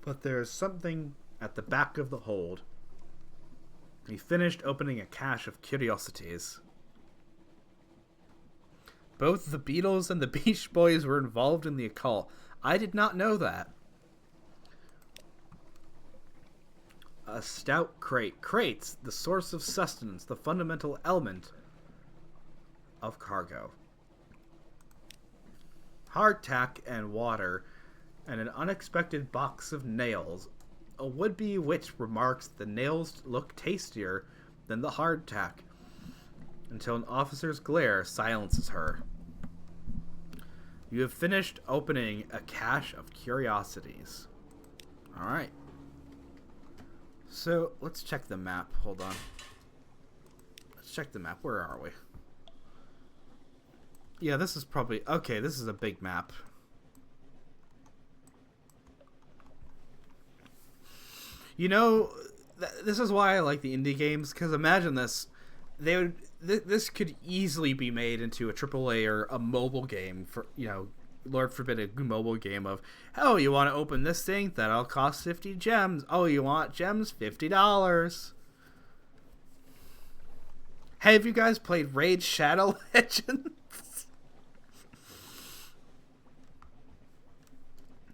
but there's something at the back of the hold. He finished opening a cache of curiosities. Both the Beatles and the Beach Boys were involved in the occult. I did not know that. A stout crate. Crates, the source of sustenance, the fundamental element of cargo. Hardtack and water, and an unexpected box of nails. A would-be witch remarks the nails look tastier than the hardtack, until an officer's glare silences her. You have finished opening a cache of curiosities. Alright. So, let's check the map. Hold on. Let's check the map. Where are we? Yeah, this is probably... Okay, this is a big map. You know, this is why I like the indie games, because imagine this. This could easily be made into a AAA or a mobile game for, you know, Lord forbid a mobile game of, oh, you want to open this thing? That'll cost 50 gems. Oh, you want gems? $50. Hey, have you guys played Raid Shadow Legends?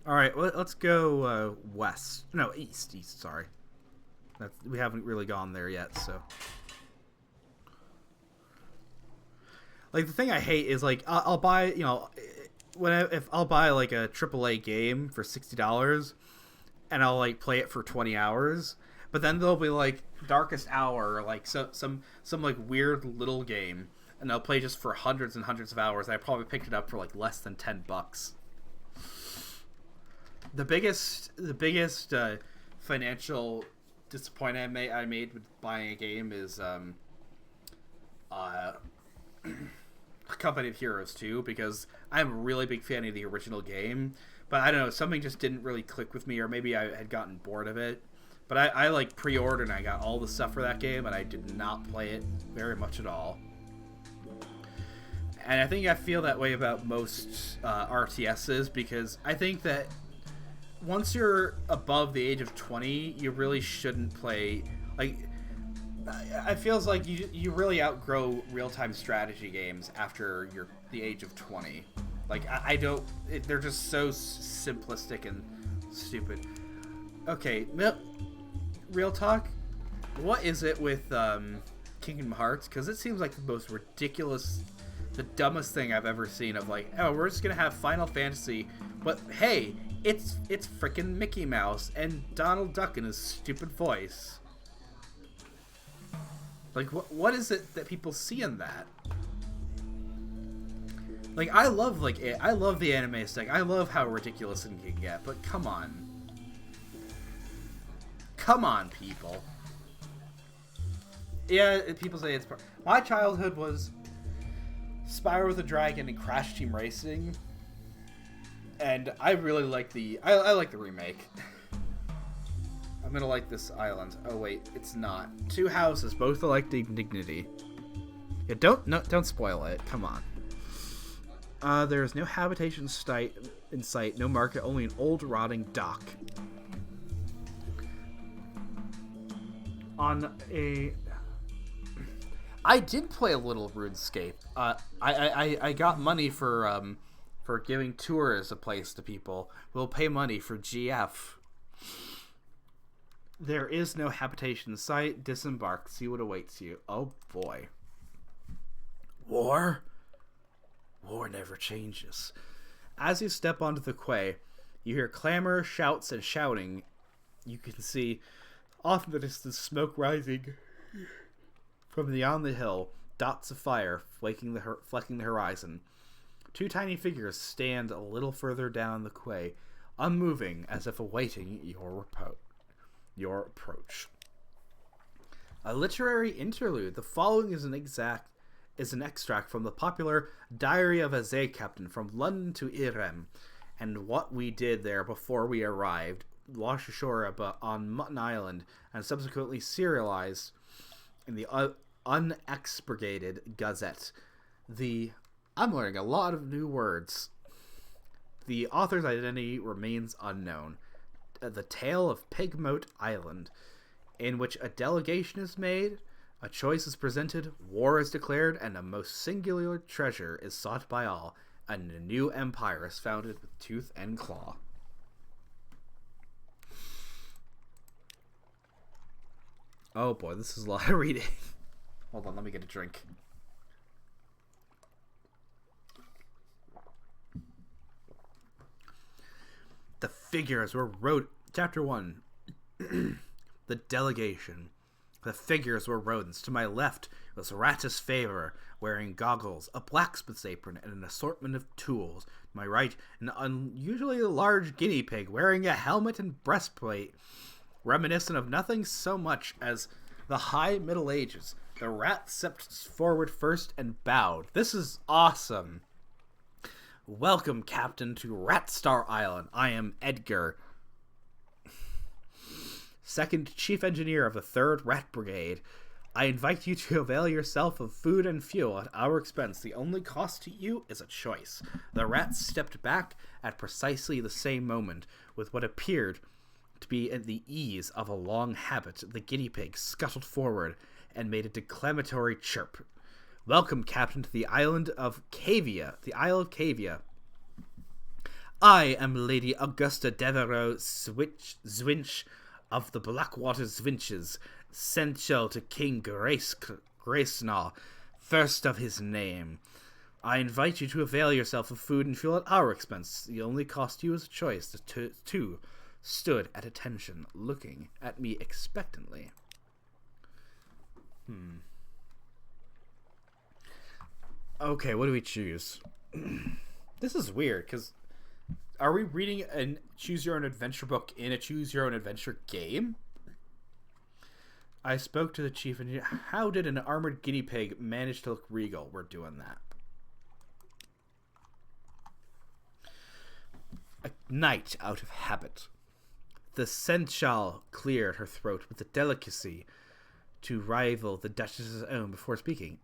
Alright, let's go west. No, east, sorry. We haven't really gone there yet, so... Like, the thing I hate is, like, I'll buy, you know, if I'll buy, like, a AAA game for $60, and I'll, like, play it for 20 hours, but then there'll be, like, Darkest Hour, or, like, some like, weird little game, and I'll play just for hundreds and hundreds of hours, and I probably picked it up for, like, less than $10. The biggest financial disappointment I made with buying a game is, Company of Heroes 2, because I'm a really big fan of the original game, but I don't know, something just didn't really click with me, or maybe I had gotten bored of it. But I like pre-ordered and I got all the stuff for that game, and I did not play it very much at all. And I think I feel that way about most RTSs, because I think that once you're above the age of 20, you really shouldn't play, like... It feels like you really outgrow real-time strategy games after you're the age of 20. Like, I don't... they're just so simplistic and stupid. Okay, real talk. What is it with Kingdom Hearts? Because it seems like the most ridiculous, the dumbest thing I've ever seen of, like, oh, we're just going to have Final Fantasy, but hey, it's frickin' Mickey Mouse and Donald Duck in his stupid voice. Like, what is it that people see in that? Like, I love the anime aesthetic. I love how ridiculous it can get, but come on. Come on, people. Yeah, people say it's... My childhood was Spyro the Dragon and Crash Team Racing. And I really like I like the remake. I'm gonna like this island. Oh wait, it's not. Two houses, both alike dignity. Yeah, don't spoil it. Come on. There is no habitation in sight. No market. Only an old rotting dock. I did play a little RuneScape. I got money for giving tours a place to people. We'll pay money for GF. There is no habitation in sight. Disembark. See what awaits you. Oh boy. War? War never changes. As you step onto the quay, you hear clamor, shouts, and shouting. You can see off in the distance smoke rising from beyond the hill. Dots of fire flecking the horizon. Two tiny figures stand a little further down the quay, unmoving as if awaiting your approach. A literary interlude. The following is an extract from the popular Diary of a Zay Captain from London to Irem, and what we did there before we arrived. washed ashore on Mutton Island and subsequently serialized in the unexpurgated Gazette. I'm learning a lot of new words. The author's identity remains unknown. The Tale of Pigmote Island, in which a delegation is made, a choice is presented, war is declared, and a most singular treasure is sought by all, and a new empire is founded with tooth and claw. Oh boy, this is a lot of reading. Hold on, let me get a drink. The figures were Chapter 1. The delegation. The figures were rodents. To my left was Ratus Favor, wearing goggles, a blacksmith's apron, and an assortment of tools. To my right, an unusually large guinea pig, wearing a helmet and breastplate, reminiscent of nothing so much as the high Middle Ages. The rat stepped forward first and bowed. This is awesome. Welcome, Captain, to Ratstar Island. I am Edgar, Second Chief Engineer of the 3rd Rat Brigade. I invite you to avail yourself of food and fuel at our expense. The only cost to you is a choice. The rat stepped back at precisely the same moment. With what appeared to be at the ease of a long habit, the guinea pig scuttled forward and made a declamatory chirp. Welcome, Captain, to the island of Cavia, the Isle of Cavia. I am Lady Augusta Devereux Zwinch of the Blackwater Zwinches, Seneschal to King Gracenaw, first of his name. I invite you to avail yourself of food and fuel at our expense. The only cost you is a choice. The two stood at attention, looking at me expectantly. Okay, what do we choose? This is weird, because are we reading a choose-your-own-adventure book in a choose-your-own-adventure game? I spoke to the chief engineer. How did an armored guinea pig manage to look regal? We're doing that. A knight out of habit. The seneschal cleared her throat with a delicacy to rival the Duchess's own before speaking.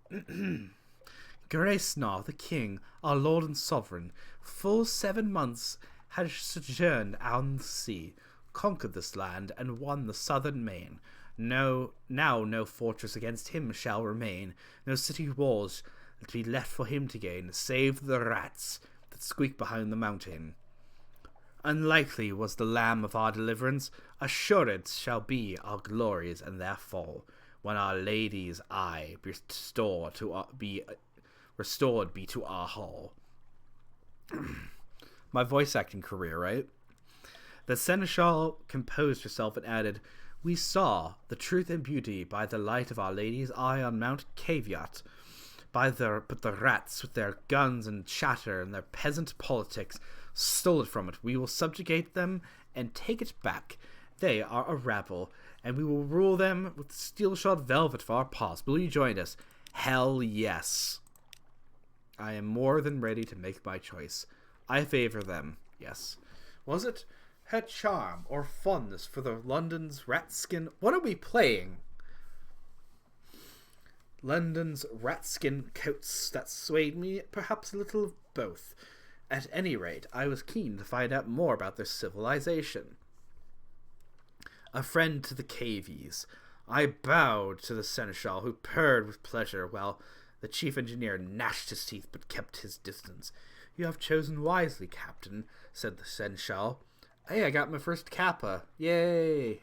Gracenaw, the king, our lord and sovereign, full 7 months had sojourned on the sea, conquered this land, and won the southern main. Now no fortress against him shall remain, no city walls to be left for him to gain, save the rats that squeak behind the mountain. Unlikely was the lamb of our deliverance, assured shall be our glories and their fall, when our lady's eye restored be to our hall. My voice acting career, right? The seneschal composed herself and added, We saw the truth and beauty by the light of our lady's eye on Mount Caveat. But the rats, with their guns and chatter and their peasant politics, stole it from it. We will subjugate them and take it back. They are a rabble, and we will rule them with steel-shod velvet for our paws. Will you join us? Hell yes. I am more than ready to make my choice. I favor them, yes. Was it her charm or fondness for the London's ratskin? What are we playing? London's ratskin coats that swayed me, perhaps a little of both. At any rate, I was keen to find out more about their civilization. A friend to the cavies. I bowed to the seneschal, who purred with pleasure, while the chief engineer gnashed his teeth but kept his distance. You have chosen wisely, Captain, said the seneschal. Hey, I got my first kappa. Yay!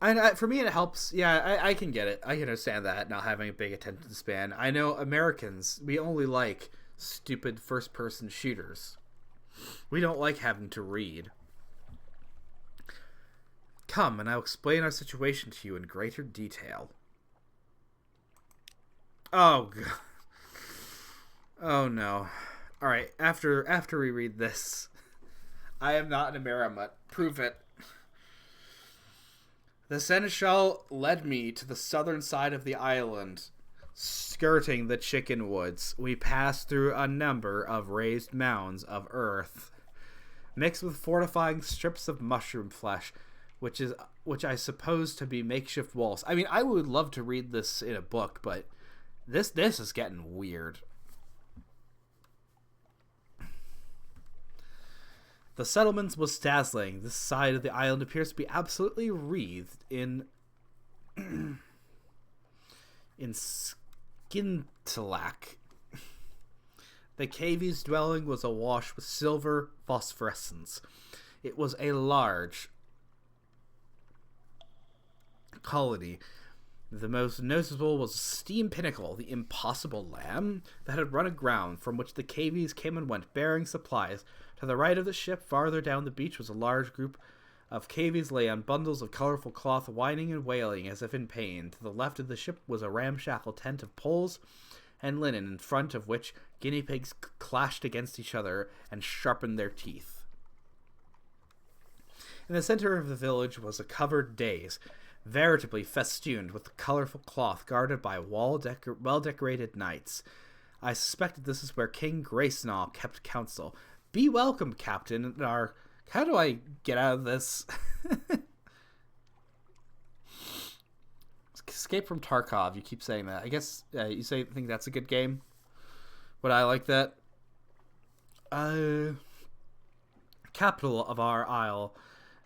And for me, it helps. Yeah, I can get it. I can understand that, not having a big attention span. I know Americans, we only like stupid first-person shooters. We don't like having to read. Come, and I'll explain our situation to you in greater detail. Oh, God. Oh, no. Alright, after we read this, I am not an Amerimut. Prove it. The seneschal led me to the southern side of the island, Skirting the chicken woods, we passed through a number of raised mounds of earth, mixed with fortifying strips of mushroom flesh, which I suppose to be makeshift walls. I mean, I would love to read this in a book, but this is getting weird. The settlement was dazzling. This side of the island appears to be absolutely wreathed in skintillac. The cavy's dwelling was awash with silver phosphorescence. It was a large colony. The most noticeable was Steam Pinnacle, the impossible lamb that had run aground, from which the cavies came and went, bearing supplies. To the right of the ship, farther down the beach, was a large group of cavies lay on bundles of colorful cloth, whining and wailing as if in pain. To the left of the ship was a ramshackle tent of poles and linen, in front of which guinea pigs clashed against each other and sharpened their teeth. In the center of the village was a covered dais, veritably festooned with colorful cloth, guarded by well-decorated knights. I suspected this is where King Gracenaw kept counsel. Be welcome, Captain. How do I get out of this? Escape from Tarkov. You keep saying that. I guess you think that's a good game. Would I like that? Capital of our isle,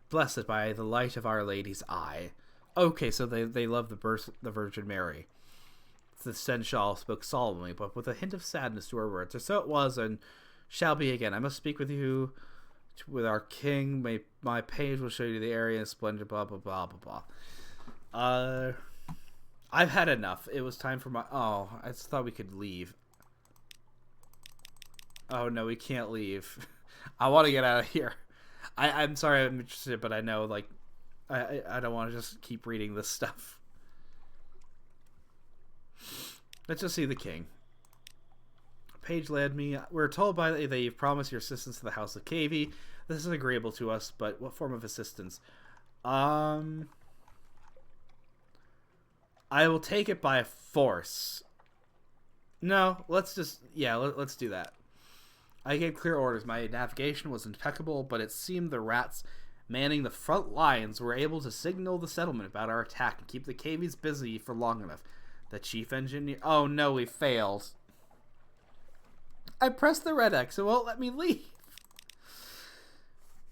blessed by the light of Our Lady's eye. Okay, so they love the Virgin Mary. The seneschal spoke solemnly, but with a hint of sadness to her words. Or so it was, and shall be again. I must speak with you, with our king. My page will show you the area in splendor. Blah blah blah blah blah. I've had enough. It was time for my. Oh, I just thought we could leave. Oh no, we can't leave. I want to get out of here. I'm sorry, I'm interested, but I know I don't want to just keep reading this stuff. Let's just see the king. Page led me. We're told that you've promised your assistance to the House of Cavy. This is agreeable to us, but what form of assistance? I will take it by force. No, let's do that. I gave clear orders. My navigation was impeccable, but it seemed the rats manning the front lines were able to signal the settlement about our attack and keep the cavies busy for long enough. The chief engineer... Oh no, we failed. I pressed the red X. It won't let me leave.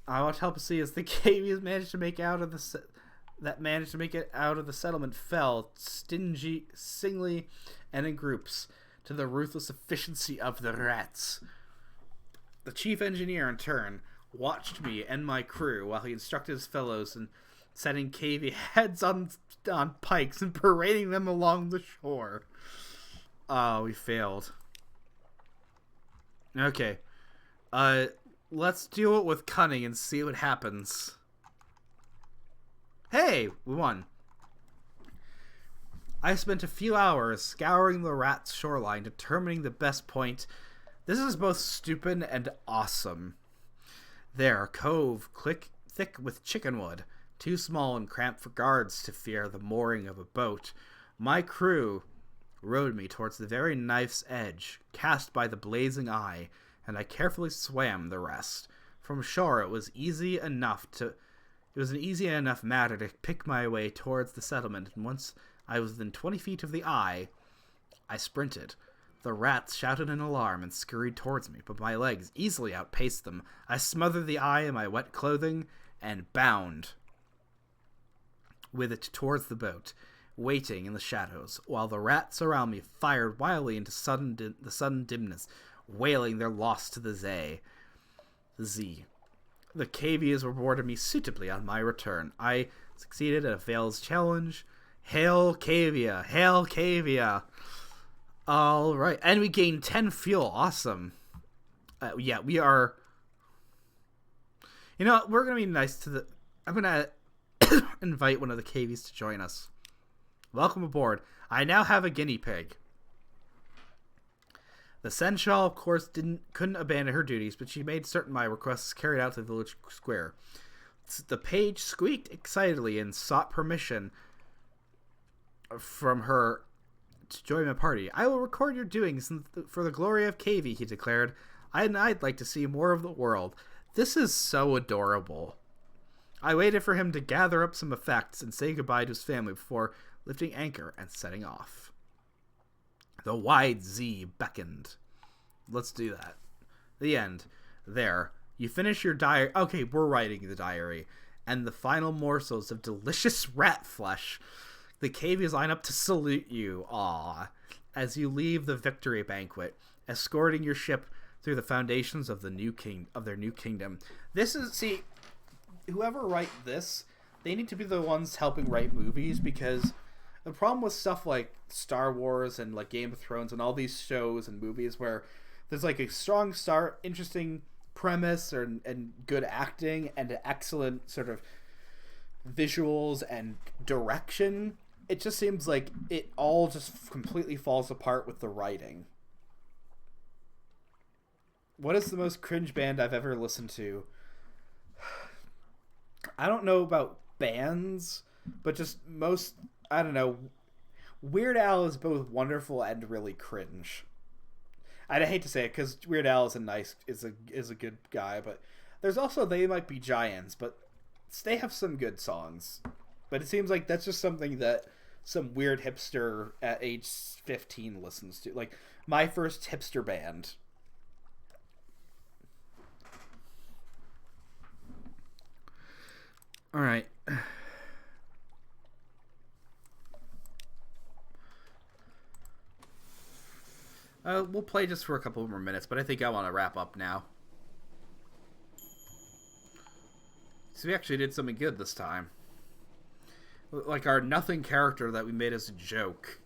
I want to help see as the cavies managed to make it out of the settlement fell singly and in groups to the ruthless efficiency of the rats. The chief engineer, in turn, watched me and my crew while he instructed his fellows in setting cavy heads on pikes and parading them along the shore. Oh, we failed. Okay. Let's do it with cunning and see what happens. Hey, we won. I spent a few hours scouring the rat's shoreline, determining the best point. This is both stupid and awesome. There, a cove, thick with chickenwood, too small and cramped for guards to fear the mooring of a boat. My crew rowed me towards the very knife's edge, cast by the blazing eye, and I carefully swam the rest. From shore, it was an easy enough matter to pick my way towards the settlement, and once I was within 20 feet of the eye, I sprinted. The rats shouted in alarm and scurried towards me, but my legs easily outpaced them. I smothered the eye in my wet clothing and bound with it towards the boat, waiting in the shadows, while the rats around me fired wildly into the sudden dimness, wailing their loss to the Z. The cavies rewarded me suitably on my return. I succeeded at a Vale's challenge. Hail Cavia! Hail Cavia! Alright, and we gained 10 fuel. Awesome. Yeah, we are... You know, we're going to be nice to the... I'm going to invite one of the cavies to join us. Welcome aboard. I now have a guinea pig. The seneschal, of course, couldn't abandon her duties, but she made certain my requests carried out to the village square. The page squeaked excitedly and sought permission from her to join my party. I will record your doings for the glory of KV, he declared. I'd like to see more of the world. This is so adorable. I waited for him to gather up some effects and say goodbye to his family before lifting anchor and setting off. The wide Z beckoned. Let's do that. The end. There. You finish your diary. Okay, we're writing the diary. And the final morsels of delicious rat flesh. The cavies line up to salute you. Aww. As you leave the victory banquet, escorting your ship through the foundations of their new kingdom. This is, see, whoever write this, they need to be the ones helping write movies, because the problem with stuff like Star Wars and like Game of Thrones and all these shows and movies where there's like a strong start, interesting premise and good acting and an excellent sort of visuals and direction, it just seems like it all just completely falls apart with the writing. What is the most cringe band I've ever listened to? I don't know about bands, but just most, I don't know. Weird Al is both wonderful and really cringe. I hate to say it because Weird Al is a good guy, but there's also They Might Be Giants, but they have some good songs. But it seems like that's just something that some weird hipster at age 15 listens to. Like my first hipster band. All right. We'll play just for a couple more minutes, but I think I want to wrap up now. So we actually did something good this time. Like our nothing character that we made as a joke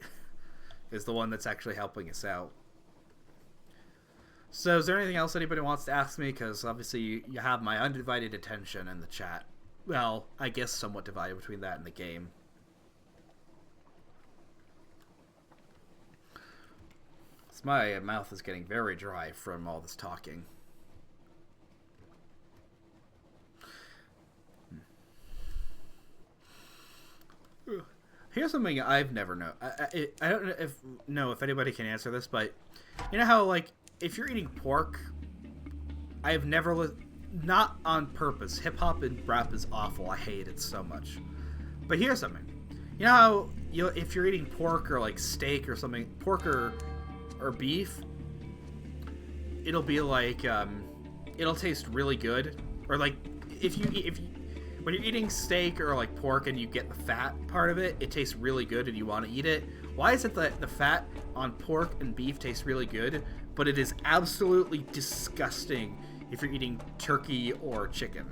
is the one that's actually helping us out. So is there anything else anybody wants to ask me? Because obviously you have my undivided attention in the chat. Well, I guess somewhat divided between that and the game. My mouth is getting very dry from all this talking. Here's something I've never known. I don't know if anybody can answer this, but you know how, like, if you're eating pork, I have never... Not on purpose. Hip-hop and rap is awful. I hate it so much. But here's something. You know how if you're eating pork or, like, steak or something, pork or beef, it'll be like, it'll taste really good. Or, like, when you're eating steak or, like, pork and you get the fat part of it, it tastes really good and you want to eat it. Why is it that the fat on pork and beef tastes really good, but it is absolutely disgusting if you're eating turkey or chicken?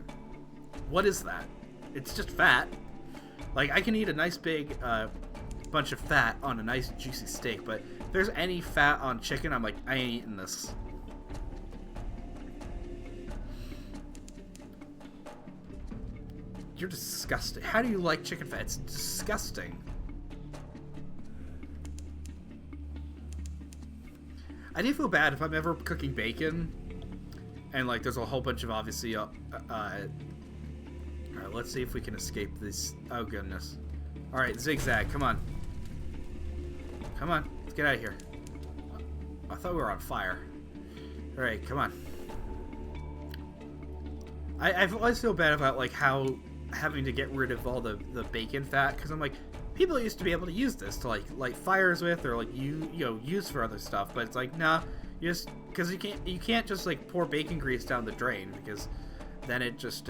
What is that? It's just fat. Like, I can eat a nice big bunch of fat on a nice juicy steak, but if there's any fat on chicken, I'm like, I ain't eating this. You're disgusting. How do you like chicken fat? It's disgusting. I do feel bad if I'm ever cooking bacon and, like, there's a whole bunch of, obviously, alright, let's see if we can escape this. Oh, goodness. Alright, zigzag, come on. Come on, let's get out of here. I thought we were on fire. Alright, come on. I always feel bad about, like, how having to get rid of all the bacon fat, because I'm like, people used to be able to use this to, like, light fires with, or, like, use for other stuff, but it's like, nah, you just, because you can't just, like, pour bacon grease down the drain, because then it just,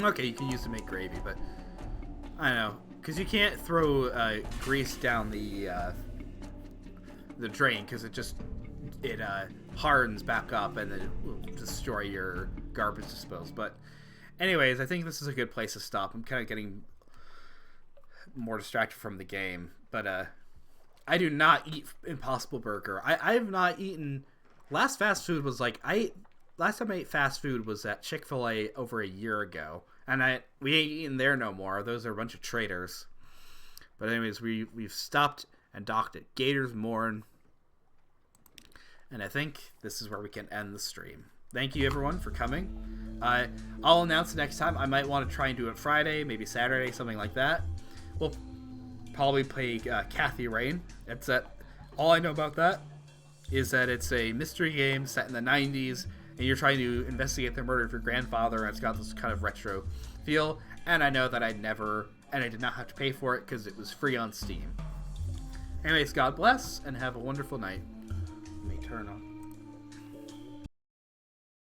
okay, you can use it to make gravy, but, I don't know, because you can't throw, grease down the drain, because it hardens back up, and then it will destroy your garbage disposal, but, anyways, I think this is a good place to stop. I'm kind of getting more distracted from the game, but, I do not eat Impossible Burger. I have not eaten... Last fast food was like... Last time I ate fast food was at Chick-fil-A over a year ago. And we ain't eating there no more. Those are a bunch of traitors. But anyways, we've stopped and docked at Gators Morn. And I think this is where we can end the stream. Thank you, everyone, for coming. I'll announce next time. I might want to try and do it Friday, maybe Saturday, something like that. Well... Probably play Kathy Rain. That's it. All I know about that is that it's a mystery game set in the 90s, and you're trying to investigate the murder of your grandfather, and it's got this kind of retro feel. And I know that I did not have to pay for it because it was free on Steam. Anyways, God bless, and have a wonderful night. Let me turn on.